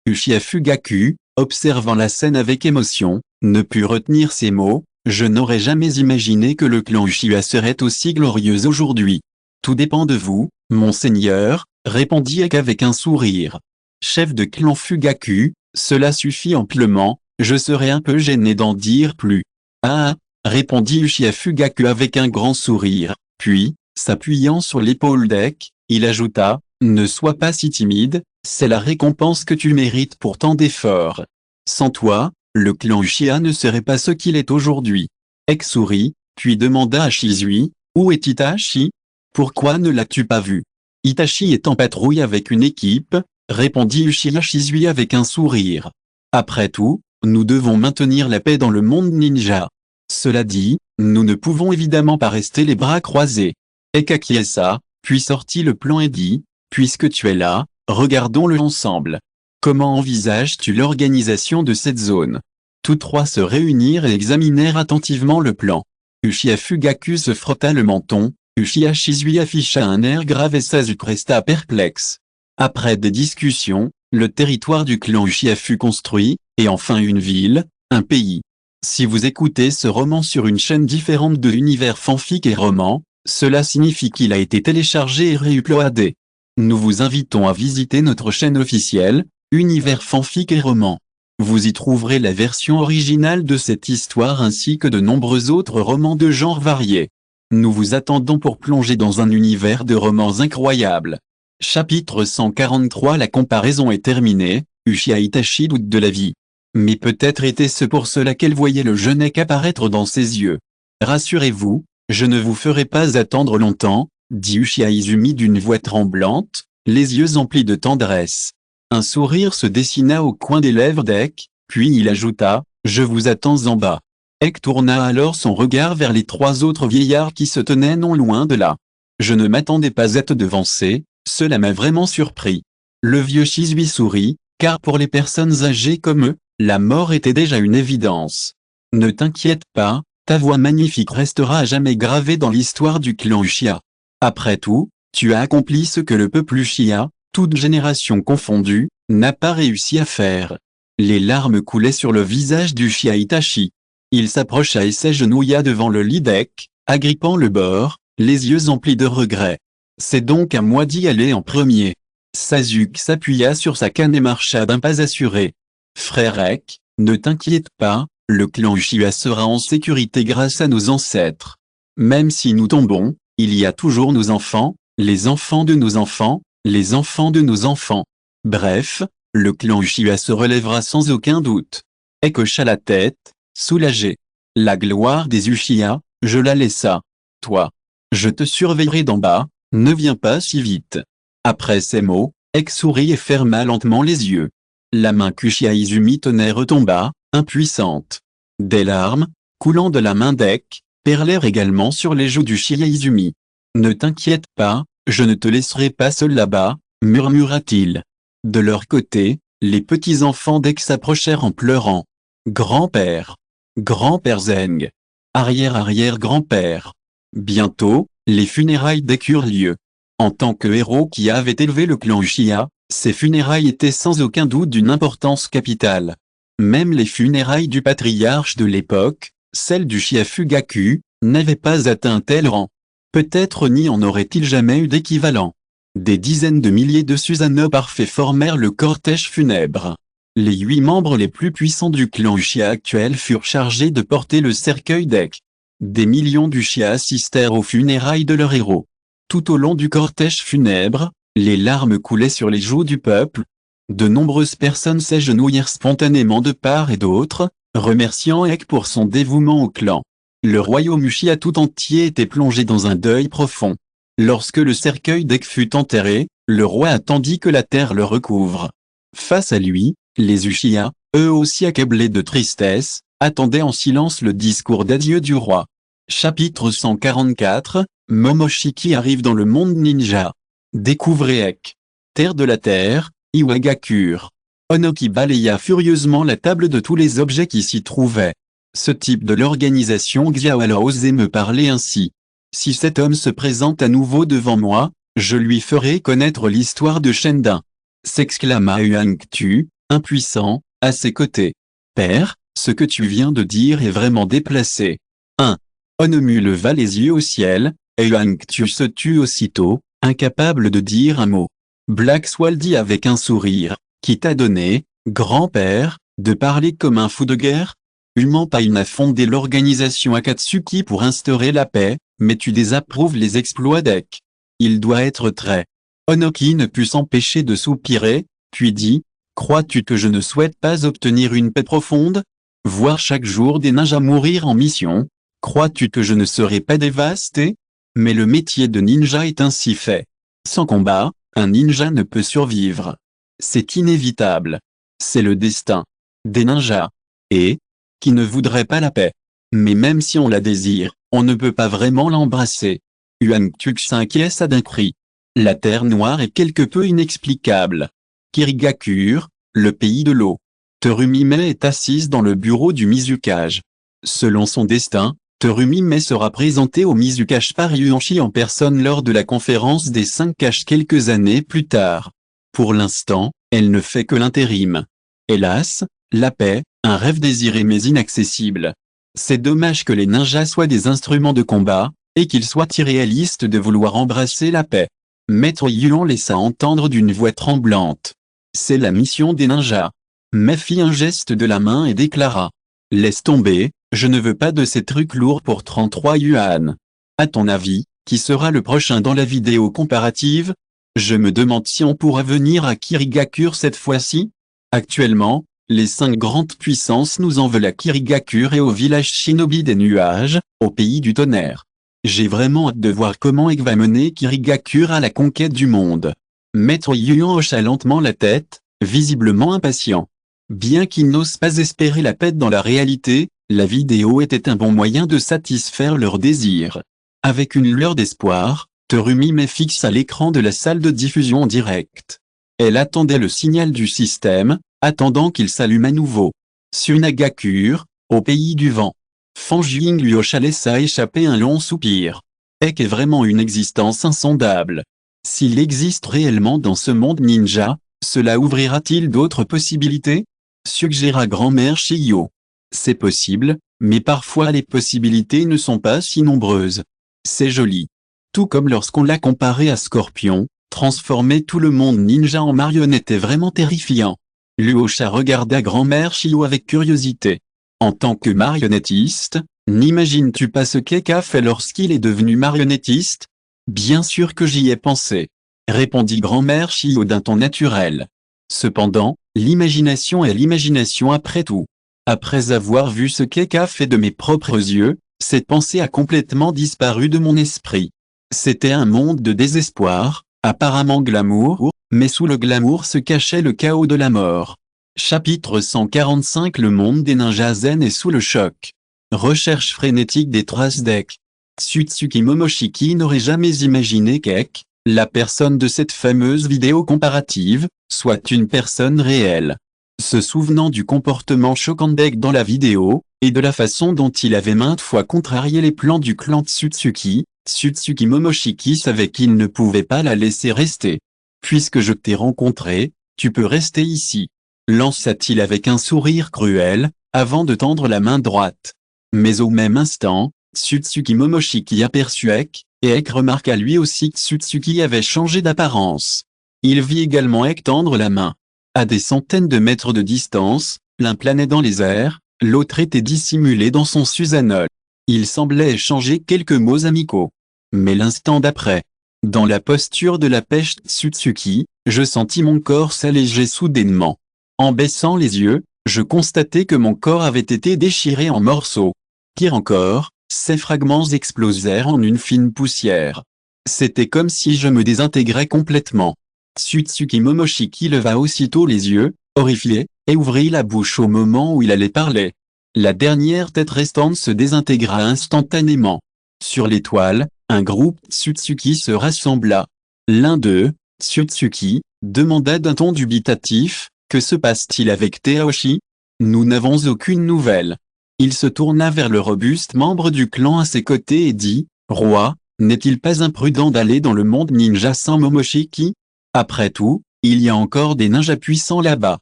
Uchiha Fugaku, observant la scène avec émotion, ne put retenir ces mots, je n'aurais jamais imaginé que le clan Uchiha serait aussi glorieux aujourd'hui. Tout dépend de vous, monseigneur, répondit Egg avec un sourire. Chef de clan Fugaku, cela suffit amplement, je serais un peu gêné d'en dire plus. Ah, répondit Uchiha Fugaku avec un grand sourire, puis, s'appuyant sur l'épaule d'Egg, il ajouta, ne sois pas si timide, c'est la récompense que tu mérites pour tant d'efforts. Sans toi, le clan Uchiha ne serait pas ce qu'il est aujourd'hui. Egg sourit, puis demanda à Shizui, où est Itachi? Pourquoi ne l'as-tu pas vu? Itachi est en patrouille avec une équipe, répondit Uchiha Shizui avec un sourire. Après tout, nous devons maintenir la paix dans le monde ninja. Cela dit, nous ne pouvons évidemment pas rester les bras croisés. Egg acquiesça, puis sortit le plan et dit, puisque tu es là, regardons-le ensemble. Comment envisages-tu l'organisation de cette zone? Tous 3 se réunirent et examinèrent attentivement le plan. Uchiha Fugaku se frotta le menton, Uchiha Shizui afficha un air grave et Sasuke resta perplexe. Après des discussions, le territoire du clan Uchiha fut construit, et enfin une ville, un pays. Si vous écoutez ce roman sur une chaîne différente de l'univers fanfic et roman, cela signifie qu'il a été téléchargé et réuploadé. Nous vous invitons à visiter notre chaîne officielle, Univers Fanfic et Romans. Vous y trouverez la version originale de cette histoire ainsi que de nombreux autres romans de genres variés. Nous vous attendons pour plonger dans un univers de romans incroyables. Chapitre 143. La comparaison est terminée, Uchiha Itachi doute de la vie. Mais peut-être était-ce pour cela qu'elle voyait le jeune Ek apparaître dans ses yeux. Rassurez-vous, je ne vous ferai pas attendre longtemps, dit Uchiha Izumi d'une voix tremblante, les yeux emplis de tendresse. Un sourire se dessina au coin des lèvres d'Ek, puis il ajouta, « Je vous attends en bas ». Ek tourna alors son regard vers les trois autres vieillards qui se tenaient non loin de là. Je ne m'attendais pas à te devancer, cela m'a vraiment surpris. Le vieux Shizui sourit, car pour les personnes âgées comme eux, la mort était déjà une évidence. Ne t'inquiète pas, ta voix magnifique restera à jamais gravée dans l'histoire du clan Uchiha. Après tout, tu as accompli ce que le peuple Uchiha, toute génération confondue, n'a pas réussi à faire. Les larmes coulaient sur le visage d'Uchiha Itachi. Il s'approcha et s'agenouilla devant le lit d'Ek, agrippant le bord, les yeux emplis de regret. C'est donc à moi d'y aller en premier. Sasuke s'appuya sur sa canne et marcha d'un pas assuré. Frère Ek, ne t'inquiète pas, le clan Uchiha sera en sécurité grâce à nos ancêtres. Même si nous tombons, il y a toujours nos enfants, les enfants de nos enfants, les enfants de nos enfants. Bref, le clan Uchiha se relèvera sans aucun doute. Ek hocha la tête, soulagé. La gloire des Uchiha, je la laissa. Toi, je te surveillerai d'en bas, ne viens pas si vite. Après ces mots, Ek sourit et ferma lentement les yeux. La main qu'Uchiha Izumi tenait retomba, impuissante. Des larmes, coulant de la main d'Ek, perlèrent également sur les joues d'Uchiha Izumi. Ne t'inquiète pas, je ne te laisserai pas seul là-bas, murmura-t-il. De leur côté, les petits-enfants d'Ek s'approchèrent en pleurant. Grand-père. Grand-père Zeng. Arrière-arrière-grand-père. Bientôt, les funérailles d'Ek eurent lieu. En tant que héros qui avait élevé le clan Uchiha, ces funérailles étaient sans aucun doute d'une importance capitale. Même les funérailles du patriarche de l'époque, celles d'Uchiha Fugaku, n'avaient pas atteint un tel rang. Peut-être n'y en aurait-il jamais eu d'équivalent. Des dizaines de milliers de Susanoo parfaits formèrent le cortège funèbre. Les 8 membres les plus puissants du clan Uchiha actuel furent chargés de porter le cercueil d'Ek. Des millions d'Uchiha assistèrent aux funérailles de leur héros. Tout au long du cortège funèbre, les larmes coulaient sur les joues du peuple. De nombreuses personnes s'agenouillèrent spontanément de part et d'autre, remerciant Ek pour son dévouement au clan. Le royaume Uchiha tout entier était plongé dans un deuil profond. Lorsque le cercueil d'Ek fut enterré, le roi attendit que la terre le recouvre. Face à lui, les Uchiha, eux aussi accablés de tristesse, attendaient en silence le discours d'adieu du roi. Chapitre 144, Momoshiki arrive dans le monde ninja. Découvrez Ek. Terre de la terre, Iwagakure. Onoki balaya furieusement la table de tous les objets qui s'y trouvaient. Ce type de l'organisation Xiao a osé me parler ainsi. Si cet homme se présente à nouveau devant moi, je lui ferai connaître l'histoire de Shendan. S'exclama Huangtu, impuissant, à ses côtés. Père, ce que tu viens de dire est vraiment déplacé. 1. Onomu leva les yeux au ciel, et Huangtu se tut aussitôt, incapable de dire un mot. Black Swall dit avec un sourire, qui t'a donné, grand-père, de parler comme un fou de guerre? Humanpain a fondé l'organisation Akatsuki pour instaurer la paix, mais tu désapprouves les exploits d'Ek. Il doit être très. Onoki ne put s'empêcher de soupirer, puis dit, crois-tu que je ne souhaite pas obtenir une paix profonde? Voir chaque jour des ninjas mourir en mission, crois-tu que je ne serai pas dévasté? Mais le métier de ninja est ainsi fait. Sans combat, un ninja ne peut survivre. C'est inévitable. C'est le destin des ninjas. Et qui ne voudrait pas la paix. Mais même si on la désire, on ne peut pas vraiment l'embrasser. Huangtuk s'inquiéta d'un cri. La terre noire est quelque peu inexplicable. Kirigakure, le pays de l'eau. Terumime est assise dans le bureau du Mizukage. Selon son destin, Terumime sera présentée au Mizukage par Yuanchi en personne lors de la conférence des 5 Kages quelques années plus tard. Pour l'instant, elle ne fait que l'intérim. Hélas, la paix, un rêve désiré mais inaccessible. C'est dommage que les ninjas soient des instruments de combat, et qu'il soit irréaliste de vouloir embrasser la paix. Maître Yuan laissa entendre d'une voix tremblante. C'est la mission des ninjas. Mais fit un geste de la main et déclara. Laisse tomber, je ne veux pas de ces trucs lourds pour 33 yuan. À ton avis, qui sera le prochain dans la vidéo comparative? Je me demande si on pourra venir à Kirigakure cette fois-ci. Actuellement, les 5 grandes puissances nous en veulent à Kirigakure et au village Shinobi des nuages, au pays du tonnerre. J'ai vraiment hâte de voir comment Ek va mener Kirigakure à la conquête du monde. Maître Yuan hocha lentement la tête, visiblement impatient. Bien qu'il n'ose pas espérer la paix dans la réalité, la vidéo était un bon moyen de satisfaire leurs désirs. Avec une lueur d'espoir, Terumi met fixe à l'écran de la salle de diffusion en direct. Elle attendait le signal du système, attendant qu'il s'allume à nouveau. Sunagakure, au pays du vent. Fangjing lui laissa échapper un long soupir. Ek est vraiment une existence insondable. S'il existe réellement dans ce monde ninja, cela ouvrira-t-il d'autres possibilités? Suggéra grand-mère Shiyo. C'est possible, mais parfois les possibilités ne sont pas si nombreuses. C'est joli. Tout comme lorsqu'on l'a comparé à Scorpion, transformer tout le monde ninja en marionnette est vraiment terrifiant. Luosha regarda grand-mère Shiyo avec curiosité. En tant que marionnettiste, n'imagines-tu pas ce qu'Eka fait lorsqu'il est devenu marionnettiste? Bien sûr que j'y ai pensé, répondit grand-mère Shiyo d'un ton naturel. Cependant, l'imagination est l'imagination après tout. Après avoir vu ce qu'Eka fait de mes propres yeux, cette pensée a complètement disparu de mon esprit. C'était un monde de désespoir, apparemment glamour, mais sous le glamour se cachait le chaos de la mort. Chapitre 145. Le monde des ninjas zen est sous le choc. Recherche frénétique des traces d'Ek. Tsutsuki Momoshiki n'aurait jamais imaginé qu'Ek, la personne de cette fameuse vidéo comparative, soit une personne réelle. Se souvenant du comportement choquant d'Ek dans la vidéo, et de la façon dont il avait maintes fois contrarié les plans du clan Tsutsuki, Tsutsuki Momoshiki savait qu'il ne pouvait pas la laisser rester. Puisque je t'ai rencontré, tu peux rester ici. Lança-t-il avec un sourire cruel, avant de tendre la main droite. Mais au même instant, Tsutsuki Momoshiki aperçut Ek, et Ek remarqua lui aussi que Tsutsuki avait changé d'apparence. Il vit également Ek tendre la main. À des centaines de mètres de distance, l'un planait dans les airs, l'autre était dissimulé dans son Susanol. Il semblait échanger quelques mots amicaux. Mais l'instant d'après, dans la posture de la pêche Tsutsuki, je sentis mon corps s'alléger soudainement. En baissant les yeux, je constatai que mon corps avait été déchiré en morceaux. Pire encore, ces fragments explosèrent en une fine poussière. C'était comme si je me désintégrais complètement. Tsutsuki Momoshiki leva aussitôt les yeux, horrifié, et ouvrit la bouche au moment où il allait parler. La dernière tête restante se désintégra instantanément. Sur l'étoile, un groupe Tsutsuki se rassembla. L'un d'eux, Tsutsuki, demanda d'un ton dubitatif, « Que se passe-t-il avec Teaoshi? Nous n'avons aucune nouvelle. » Il se tourna vers le robuste membre du clan à ses côtés et dit, « Roi, n'est-il pas imprudent d'aller dans le monde ninja sans Momoshiki? Après tout, il y a encore des ninjas puissants là-bas. »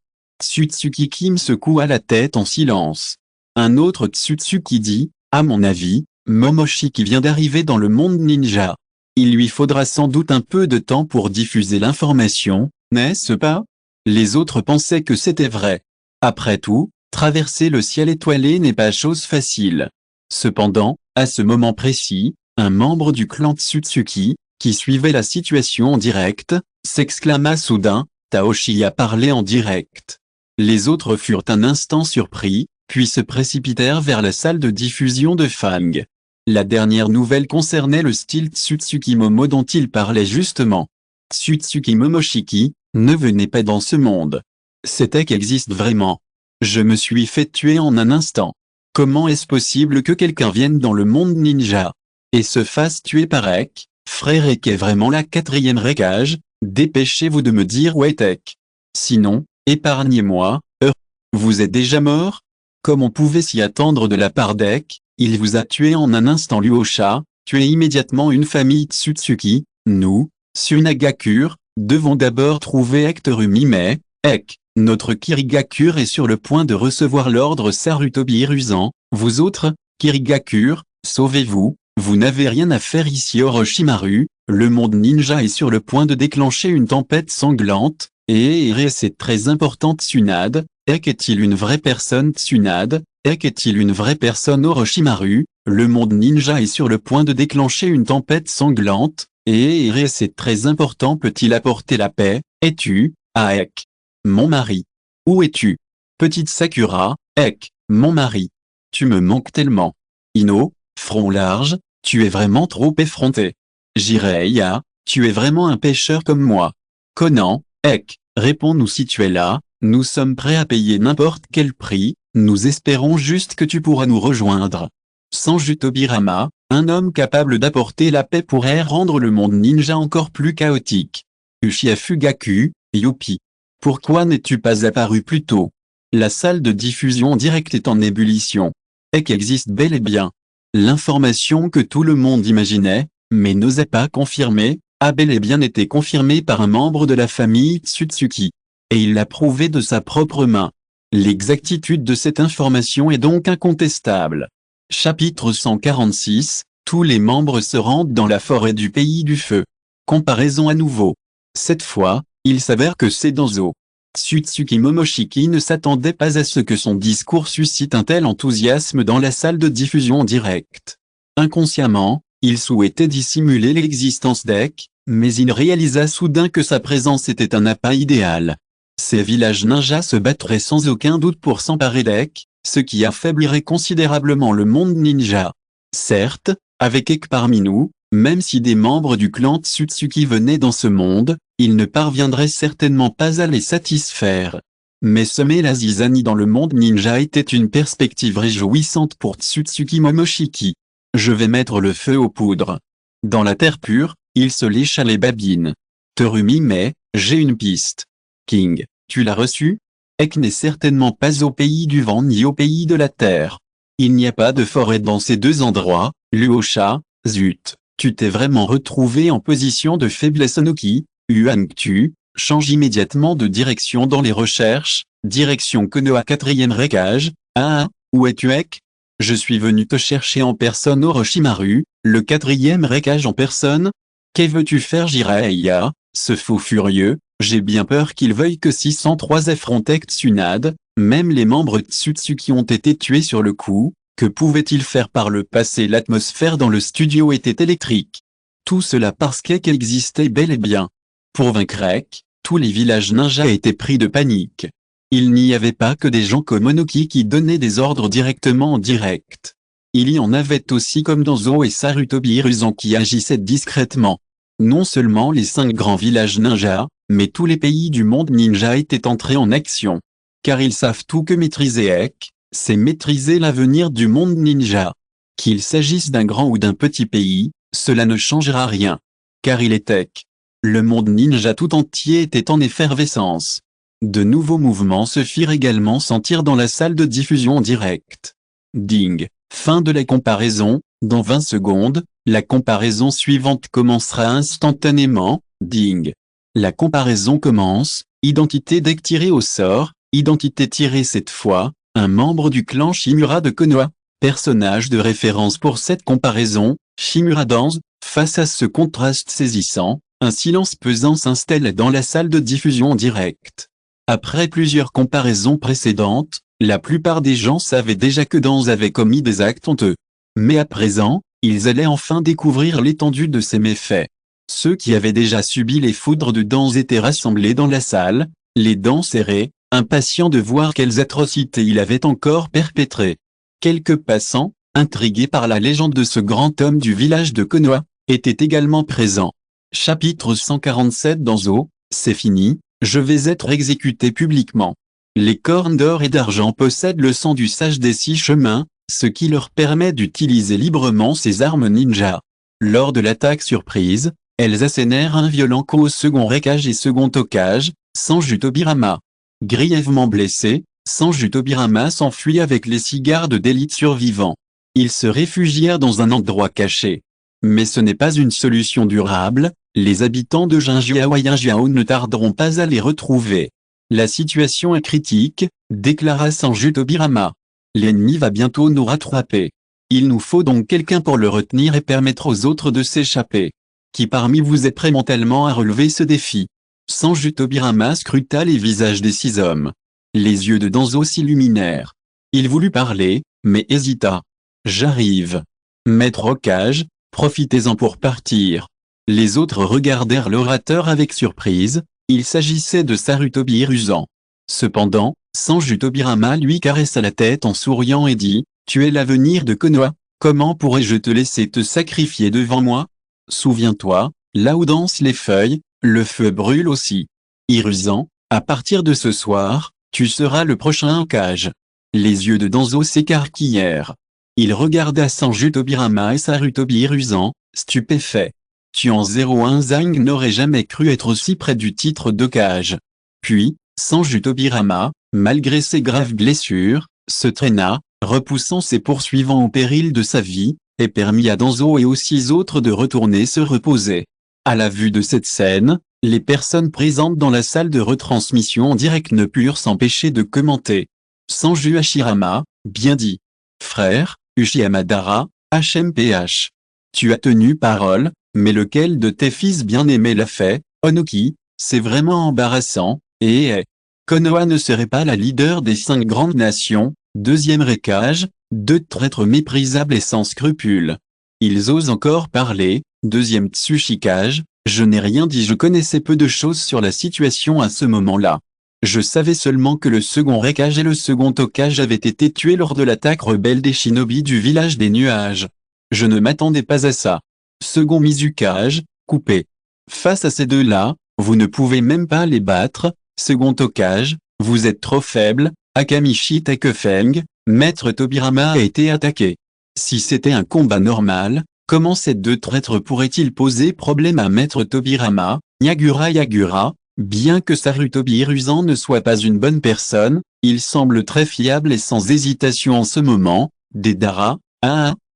Tsutsuki Kim secoua la tête en silence. Un autre Tsutsuki dit, « À mon avis, Momoshiki vient d'arriver dans le monde ninja. Il lui faudra sans doute un peu de temps pour diffuser l'information, n'est-ce pas? » Les autres pensaient que c'était vrai. Après tout, traverser le ciel étoilé n'est pas chose facile. Cependant, à ce moment précis, un membre du clan Tsutsuki, qui suivait la situation en direct, s'exclama soudain, « Taoshi a parlé en direct. » Les autres furent un instant surpris, puis se précipitèrent vers la salle de diffusion de Fang. La dernière nouvelle concernait le style Tsutsuki Momo dont il parlait justement. Tsutsuki Momoshiki ne venait pas dans ce monde. C'était qu'existe vraiment. Je me suis fait tuer en un instant. Comment est-ce possible que quelqu'un vienne dans le monde ninja et se fasse tuer par Ek? Frère Ek est vraiment la 4e Rekage, dépêchez-vous de me dire où est Ek. Sinon, épargnez-moi, vous êtes déjà mort? Comme on pouvait s'y attendre de la part d'Ek, il vous a tué en un instant. Luosha, tuez immédiatement une famille Tsutsuki. Nous, Sunagakure, devons d'abord trouver Ek Terumi mais, Ek, notre Kirigakure est sur le point de recevoir l'ordre Sarutobi Hiruzen. Vous autres, Kirigakure, sauvez-vous, Vous n'avez rien à faire ici Orochimaru, le monde ninja est sur le point de déclencher une tempête sanglante, et c'est très important Tsunade, est-il une vraie personne Tsunade, est-il une vraie personne Orochimaru, le monde ninja est sur le point de déclencher une tempête sanglante, et c'est très important peut-il apporter la paix, es-tu, Aek, mon mari. Où es-tu? Petite Sakura, Ek, mon mari. Tu me manques tellement. Ino, front large, tu es vraiment trop effronté. Jiraiya, tu es vraiment un pêcheur comme moi. Conan, Ek, réponds-nous si tu es là, nous sommes prêts à payer n'importe quel prix, nous espérons juste que tu pourras nous rejoindre. Sanju Tobirama, un homme capable d'apporter la paix pourrait rendre le monde ninja encore plus chaotique. Uchiha Fugaku, youpi. Pourquoi n'es-tu pas apparu plus tôt? La salle de diffusion directe est en ébullition. Ek existe bel et bien. L'information que tout le monde imaginait, mais n'osait pas confirmer, a bel et bien été confirmée par un membre de la famille Tsutsuki. Et il l'a prouvé de sa propre main. L'exactitude de cette information est donc incontestable. Chapitre 146, tous les membres se rendent dans la forêt du pays du feu. Comparaison à nouveau. Cette fois, il s'avère que c'est Danzo. Tsutsuki Momoshiki ne s'attendait pas à ce que son discours suscite un tel enthousiasme dans la salle de diffusion directe. Inconsciemment, il souhaitait dissimuler l'existence d'Ek, mais il réalisa soudain que sa présence était un appât idéal. Ces villages ninjas se battraient sans aucun doute pour s'emparer d'Ek, ce qui affaiblirait considérablement le monde ninja. Certes, avec Ek parmi nous, même si des membres du clan Tsutsuki venaient dans ce monde, ils ne parviendraient certainement pas à les satisfaire. Mais semer la zizanie dans le monde ninja était une perspective réjouissante pour Tsutsuki Momoshiki. Je vais mettre le feu aux poudres. Dans la terre pure, il se lécha les babines. Terumi mais, j'ai une piste. King, tu l'as reçu? Ek n'est certainement pas au pays du vent ni au pays de la terre. Il n'y a pas de forêt dans ces deux endroits, Luosha, zut, tu t'es vraiment retrouvé en position de faiblesse Onoki, Huangtu, change immédiatement de direction dans les recherches, direction Konoha 4e Rekage, où es-tu Ek? Je suis venu te chercher en personne Orochimaru, le 4e Rekage en personne. Que veux-tu faire Jiraiya, ce fou furieux? J'ai bien peur qu'il veuille que 603 affrontent Tsunade, même les membres Tsutsuki ont été tués sur le coup, que pouvait-il faire par le passé? L'atmosphère dans le studio était électrique. Tout cela parce qu'Ek existait bel et bien. Pour vaincre Ek, tous les villages ninjas étaient pris de panique. Il n'y avait pas que des gens comme Onoki qui donnaient des ordres directement en direct. Il y en avait aussi comme Danzo et Sarutobi Hiruzen qui agissaient discrètement. Non seulement les 5 grands villages ninjas, mais tous les pays du monde ninja étaient entrés en action. Car ils savent tout que maîtriser Ek, c'est maîtriser l'avenir du monde ninja. Qu'il s'agisse d'un grand ou d'un petit pays, cela ne changera rien. Car il est Ek. Le monde ninja tout entier était en effervescence. De nouveaux mouvements se firent également sentir dans la salle de diffusion directe. Ding. Fin de la comparaison. Dans 20 secondes, la comparaison suivante commencera instantanément. Ding. La comparaison commence. Identité d'Ek tirée au sort. Identité tirée cette fois. Un membre du clan Shimura de Konoha. Personnage de référence pour cette comparaison. Shimura danse. Face à ce contraste saisissant, un silence pesant s'installe dans la salle de diffusion directe. Après plusieurs comparaisons précédentes, la plupart des gens savaient déjà que Danze avait commis des actes honteux. Mais à présent, ils allaient enfin découvrir l'étendue de ses méfaits. Ceux qui avaient déjà subi les foudres de Danze étaient rassemblés dans la salle, les dents serrées, impatients de voir quelles atrocités il avait encore perpétrées. Quelques passants, intrigués par la légende de ce grand homme du village de Konoha, étaient également présents. Chapitre 147 Danzo, c'est fini. Je vais être exécuté publiquement. Les cornes d'or et d'argent possèdent le sang du sage des 6 chemins, ce qui leur permet d'utiliser librement ces armes ninja. Lors de l'attaque surprise, elles assénèrent un violent coup au second Rekage et second Hokage, Sanju Tobirama. Grièvement blessé, Sanju Tobirama s'enfuit avec les 6 gardes d'élite survivants. Ils se réfugièrent dans un endroit caché. Mais ce n'est pas une solution durable. Les habitants de Jinjiao ne tarderont pas à les retrouver. La situation est critique, déclara Sanju Tobirama. L'ennemi va bientôt nous rattraper. Il nous faut donc quelqu'un pour le retenir et permettre aux autres de s'échapper. Qui parmi vous est prêt mentalement à relever ce défi? Sanju Tobirama scruta les visages des 6 hommes. Les yeux de Danzo s'illuminèrent. Il voulut parler, mais hésita. J'arrive. Maître Okage, profitez-en pour partir. Les autres regardèrent l'orateur avec surprise, il s'agissait de Sarutobi Hiruzen. Cependant, Sanju Tobirama lui caressa la tête en souriant et dit, « Tu es l'avenir de Konoha, comment pourrais-je te laisser te sacrifier devant moi? Souviens-toi, là où dansent les feuilles, le feu brûle aussi. Hiruzen, à partir de ce soir, tu seras le prochain Hokage. » Les yeux de Danzo s'écarquillèrent. Il regarda Sanju Tobirama et Sarutobi Hiruzen, stupéfait. Tuan 01 Zang n'aurait jamais cru être si près du titre d'Hokage. Puis, Sanju Tobirama, malgré ses graves blessures, se traîna, repoussant ses poursuivants au péril de sa vie, et permit à Danzo et aux 6 autres de retourner se reposer. À la vue de cette scène, les personnes présentes dans la salle de retransmission en direct ne purent s'empêcher de commenter. Sanju Hashirama, bien dit. Frère, Uchiha Dara, HMPH. Tu as tenu parole, mais lequel de tes fils bien-aimés l'a fait, Onoki? C'est vraiment embarrassant, et Konoha ne serait pas la leader des 5 grandes nations, deuxième Hokage, 2 traîtres méprisables et sans scrupules. Ils osent encore parler, deuxième Tsuchikage, je n'ai rien dit, je connaissais peu de choses sur la situation à ce moment-là. Je savais seulement que le second Hokage et le second Hokage avaient été tués lors de l'attaque rebelle des shinobi du village des nuages. Je ne m'attendais pas à ça. Second Mizukage, coupé. Face à ces deux-là, vous ne pouvez même pas les battre. Second Hokage, vous êtes trop faible. Akamishi Takefeng, Maître Tobirama a été attaqué. Si c'était un combat normal, comment ces 2 traîtres pourraient-ils poser problème à Maître Tobirama? Yagura, bien que Sarutobi Hiruzen ne soit pas une bonne personne, il semble très fiable et sans hésitation en ce moment. Deidara,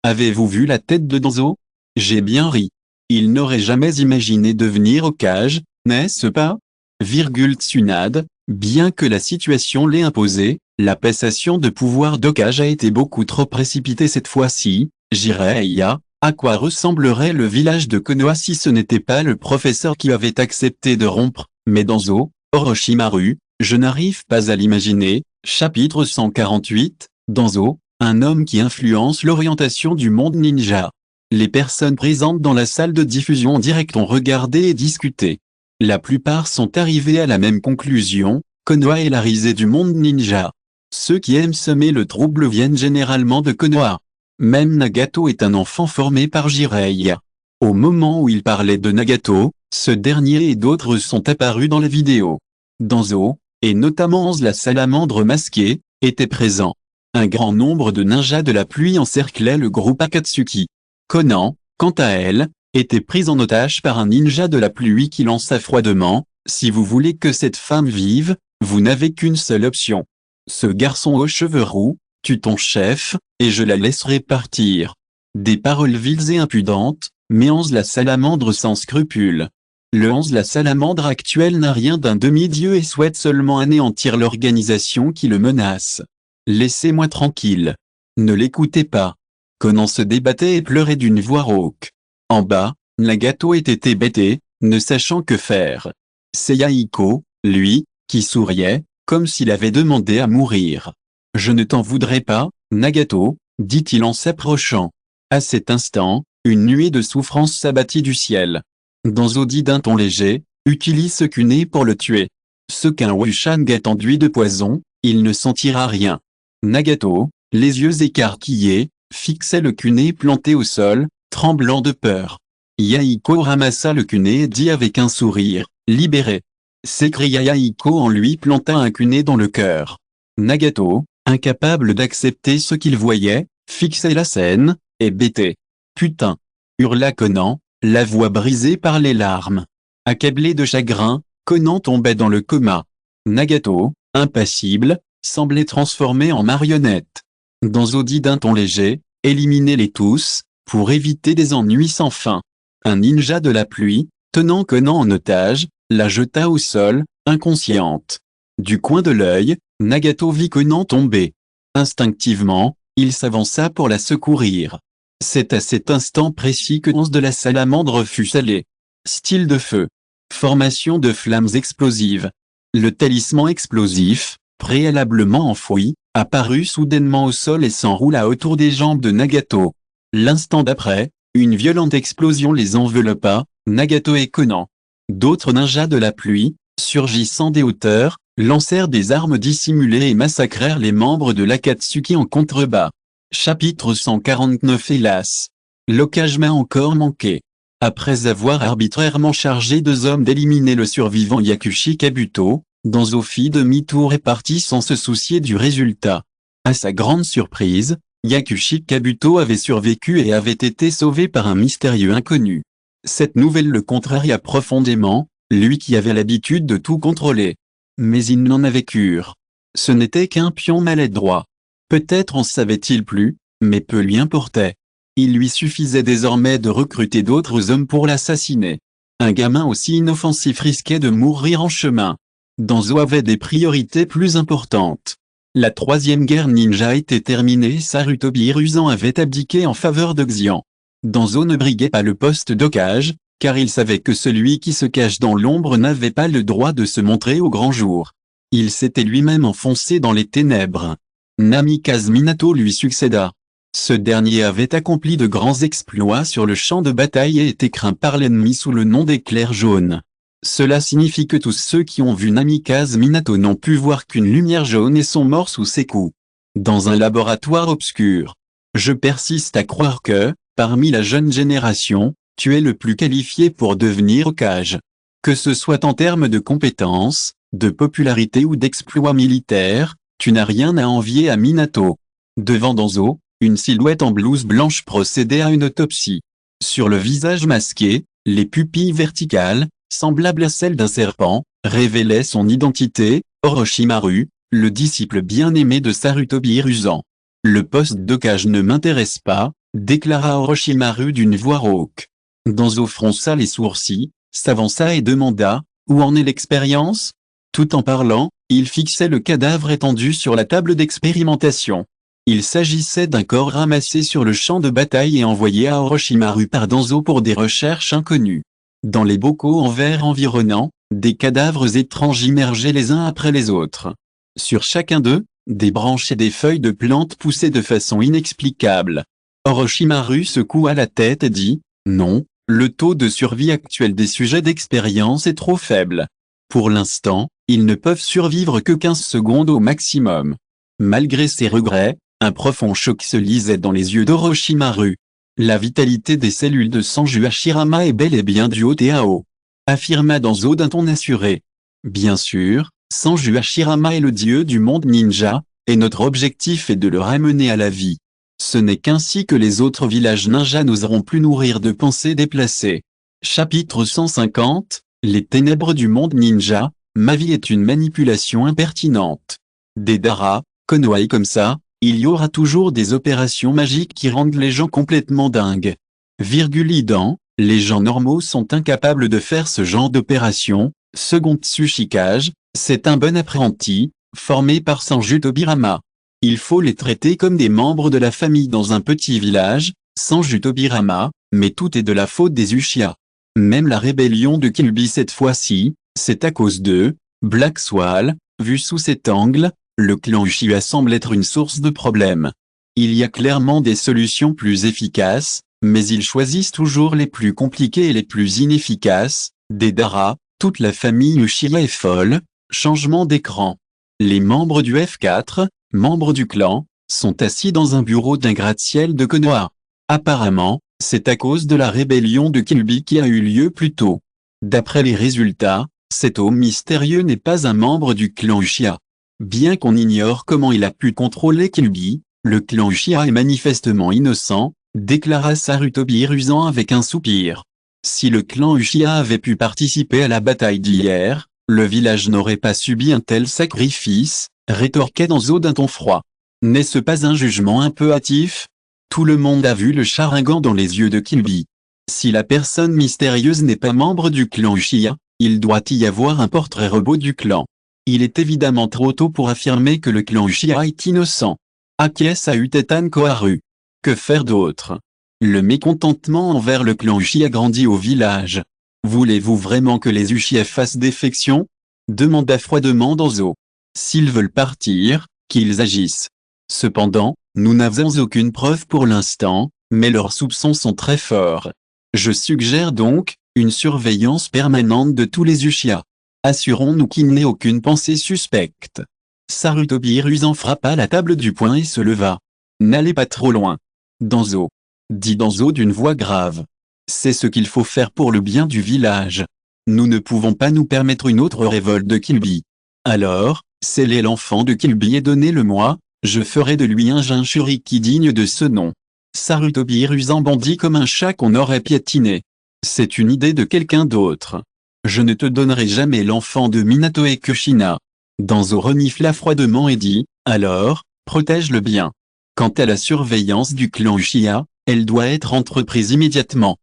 avez-vous vu la tête de Danzo? J'ai bien ri. Il n'aurait jamais imaginé devenir Hokage, n'est-ce pas? Tsunade, bien que la situation l'ait imposé, la passation de pouvoir d'Hokage a été beaucoup trop précipitée cette fois-ci. Jiraiya, à quoi ressemblerait le village de Konoha si ce n'était pas le professeur qui avait accepté de rompre? Mais Danzo, Orochimaru, je n'arrive pas à l'imaginer. Chapitre 148, Danzo, un homme qui influence l'orientation du monde ninja. Les personnes présentes dans la salle de diffusion en direct ont regardé et discuté. La plupart sont arrivés à la même conclusion, Konoha est la risée du monde ninja. Ceux qui aiment semer le trouble viennent généralement de Konoha. Même Nagato est un enfant formé par Jiraiya. Au moment où il parlait de Nagato, ce dernier et d'autres sont apparus dans la vidéo. Danzo, et notamment Anze la salamandre masquée, étaient présents. Un grand nombre de ninjas de la pluie encerclaient le groupe Akatsuki. Conan, quant à elle, était prise en otage par un ninja de la pluie qui lança froidement, « Si vous voulez que cette femme vive, vous n'avez qu'une seule option. Ce garçon aux cheveux roux, tue ton chef, et je la laisserai partir. » Des paroles viles et impudentes, mais Anze la salamandre sans scrupule. Le Anze la salamandre actuel n'a rien d'un demi-dieu et souhaite seulement anéantir l'organisation qui le menace. Laissez-moi tranquille. Ne l'écoutez pas. Conan se débattait et pleurait d'une voix rauque. En bas, Nagato était hébété, ne sachant que faire. Seiyahiko, lui, qui souriait, comme s'il avait demandé à mourir. « Je ne t'en voudrais pas, Nagato, » dit-il en s'approchant. À cet instant, une nuée de souffrance s'abattit du ciel. Danzo dit d'un ton léger, « Utilise ce kuné pour le tuer. Ce qu'un Wushang est enduit de poison, il ne sentira rien. » Nagato, les yeux écarquillés, fixait le kuné planté au sol, tremblant de peur. Yahiko ramassa le kuné et dit avec un sourire, « Libéré !» s'écria Yahiko en lui plantant un kuné dans le cœur. Nagato, incapable d'accepter ce qu'il voyait, fixait la scène, et bêté. « Putain !» hurla Conan, la voix brisée par les larmes. Accablé de chagrin, Conan tombait dans le coma. Nagato, impassible, semblait transformé en marionnette. Danzo dit d'un ton léger, « Éliminez-les tous, pour éviter des ennuis sans fin. » Un ninja de la pluie, tenant Conan en otage, la jeta au sol, inconsciente. Du coin de l'œil, Nagato vit Conan tomber. Instinctivement, Il s'avança pour la secourir. C'est à cet instant précis que l'once de la salamandre fut salée. Style de feu. Formation de flammes explosives. Le talisman explosif, préalablement enfoui, apparut soudainement au sol et s'enroula autour des jambes de Nagato. L'instant d'après, une violente explosion les enveloppa, Nagato et Conan. D'autres ninjas de la pluie, surgissant des hauteurs, lancèrent des armes dissimulées et massacrèrent les membres de l'Akatsuki en contrebas. Chapitre 149. Hélas, l'occasion m'a encore manqué. Après avoir arbitrairement chargé 2 hommes d'éliminer le survivant Yakushi Kabuto, Danzo fit demi-tour et partit sans se soucier du résultat. À sa grande surprise, Yakushi Kabuto avait survécu et avait été sauvé par un mystérieux inconnu. Cette nouvelle le contraria profondément, lui qui avait l'habitude de tout contrôler. Mais il n'en avait cure. Ce n'était qu'un pion maladroit. Peut-être en savait-il plus, mais peu lui importait. Il lui suffisait désormais de recruter d'autres hommes pour l'assassiner. Un gamin aussi inoffensif risquait de mourir en chemin. Danzo avait des priorités plus importantes. La 3e guerre ninja était terminée et Sarutobi Hiruzen avait abdiqué en faveur de Xian. Danzo ne briguait pas le poste d'Hokage, car il savait que celui qui se cache dans l'ombre n'avait pas le droit de se montrer au grand jour. Il s'était lui-même enfoncé dans les ténèbres. Namikaze Minato lui succéda. Ce dernier avait accompli de grands exploits sur le champ de bataille et était craint par l'ennemi sous le nom d'éclair jaune. Cela signifie que tous ceux qui ont vu Namikaze Minato n'ont pu voir qu'une lumière jaune et sont morts sous ses coups. Dans un laboratoire obscur. Je persiste à croire que, parmi la jeune génération, tu es le plus qualifié pour devenir Hokage. Que ce soit en termes de compétences, de popularité ou d'exploits militaires, tu n'as rien à envier à Minato. Devant Danzo, une silhouette en blouse blanche procédait à une autopsie. Sur le visage masqué, les pupilles verticales, semblables à celles d'un serpent, révélaient son identité, Orochimaru, le disciple bien-aimé de Sarutobi Hiruzen. Le poste d'Hokage ne m'intéresse pas, déclara Orochimaru d'une voix rauque. Danzo fronça les sourcils, s'avança et demanda, où en est l'expérience? Tout en parlant, il fixait le cadavre étendu sur la table d'expérimentation. Il s'agissait d'un corps ramassé sur le champ de bataille et envoyé à Orochimaru par Danzo pour des recherches inconnues. Dans les bocaux en verre environnants, des cadavres étranges immergeaient les uns après les autres. Sur chacun d'eux, des branches et des feuilles de plantes poussaient de façon inexplicable. Orochimaru secoua la tête et dit, « Non, le taux de survie actuel des sujets d'expérience est trop faible. Pour l'instant, ils ne peuvent survivre que 15 secondes au maximum. » Malgré ses regrets, un profond choc se lisait dans les yeux d'Orochimaru. La vitalité des cellules de Sanju Hashirama est bel et bien du haut et à haut, affirma Danzo d'un ton assuré. Bien sûr, Sanju Hashirama est le dieu du monde ninja, et notre objectif est de le ramener à la vie. Ce n'est qu'ainsi que les autres villages ninjas n'oseront plus nourrir de pensées déplacées. Chapitre 150, Les ténèbres du monde ninja, ma vie est une manipulation impertinente. Deidara, Konoha comme ça, il y aura toujours des opérations magiques qui rendent les gens complètement dingues. Idan, les gens normaux sont incapables de faire ce genre d'opération. Second Tsuchikage, c'est un bon apprenti, formé par Sanju Tobirama. Il faut les traiter comme des membres de la famille dans un petit village, Sanju Tobirama, mais tout est de la faute des Uchiha. Même la rébellion de Kyuubi cette fois-ci, c'est à cause d'eux. Black Swall, vu sous cet angle, le clan Uchiha semble être une source de problèmes. Il y a clairement des solutions plus efficaces, mais ils choisissent toujours les plus compliquées et les plus inefficaces. Deidara, toute la famille Uchiha est folle. Changement d'écran. Les membres du F4, membres du clan, sont assis dans un bureau d'un gratte-ciel de Konoha. Apparemment, c'est à cause de la rébellion de Kyuubi qui a eu lieu plus tôt. D'après les résultats, cet homme mystérieux n'est pas un membre du clan Uchiha. Bien qu'on ignore comment il a pu contrôler Kyuubi, le clan Uchiha est manifestement innocent, déclara Sarutobi Hiruzen avec un soupir. Si le clan Uchiha avait pu participer à la bataille d'hier, le village n'aurait pas subi un tel sacrifice, rétorqua Danzo d'un ton froid. N'est-ce pas un jugement un peu hâtif? Tout le monde a vu le chagrin dans les yeux de Kyuubi. Si la personne mystérieuse n'est pas membre du clan Uchiha, il doit y avoir un portrait robot du clan. Il est évidemment trop tôt pour affirmer que le clan Uchiha est innocent. acquiesce à Utathan Koharu. Que faire d'autre? Le mécontentement envers le clan Uchiha grandit au village. Voulez-vous vraiment que les Uchiha fassent défection? Demanda froidement Danzo. S'ils veulent partir, qu'ils agissent. Cependant, nous n'avons aucune preuve pour l'instant, mais leurs soupçons sont très forts. Je suggère donc, une surveillance permanente de tous les Uchiha. Assurons-nous qu'il n'ait aucune pensée suspecte. Sarutobi Hiruzen frappa la table du poing et se leva. N'allez pas trop loin. Danzo, dit Danzo d'une voix grave. C'est ce qu'il faut faire pour le bien du village. Nous ne pouvons pas nous permettre une autre révolte de Kilby. Alors, scellez l'enfant de Kilby et donnez-le-moi, je ferai de lui un Jinchuriki digne de ce nom. Sarutobi Hiruzen bondit comme un chat qu'on aurait piétiné. C'est une idée de quelqu'un d'autre. Je ne te donnerai jamais l'enfant de Minato et Kushina. Danzo renifla froidement et dit, alors, protège-le bien. Quant à la surveillance du clan Uchiha, elle doit être entreprise immédiatement.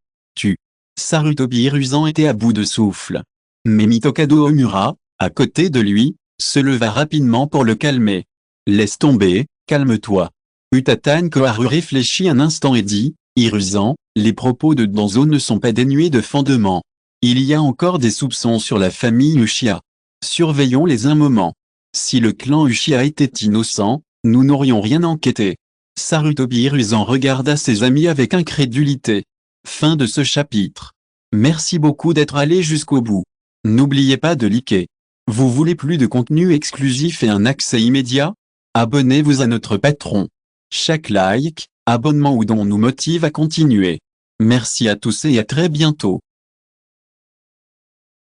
Sarutobi Hiruzen était à bout de souffle. Mais Mitokado Omura, à côté de lui, se leva rapidement pour le calmer. Laisse tomber, calme-toi. Utathan Koharu réfléchit un instant et dit, Hiruzen, les propos de Danzo ne sont pas dénués de fondement. Il y a encore des soupçons sur la famille Uchiha. Surveillons-les un moment. Si le clan Uchiha était innocent, nous n'aurions rien enquêté. Sarutobi Hiruzen regarda ses amis avec incrédulité. Fin de ce chapitre. Merci beaucoup d'être allé jusqu'au bout. N'oubliez pas de liker. Vous voulez plus de contenu exclusif et un accès immédiat? Abonnez-vous à notre Patreon. Chaque like, abonnement ou don nous motive à continuer. Merci à tous et à très bientôt.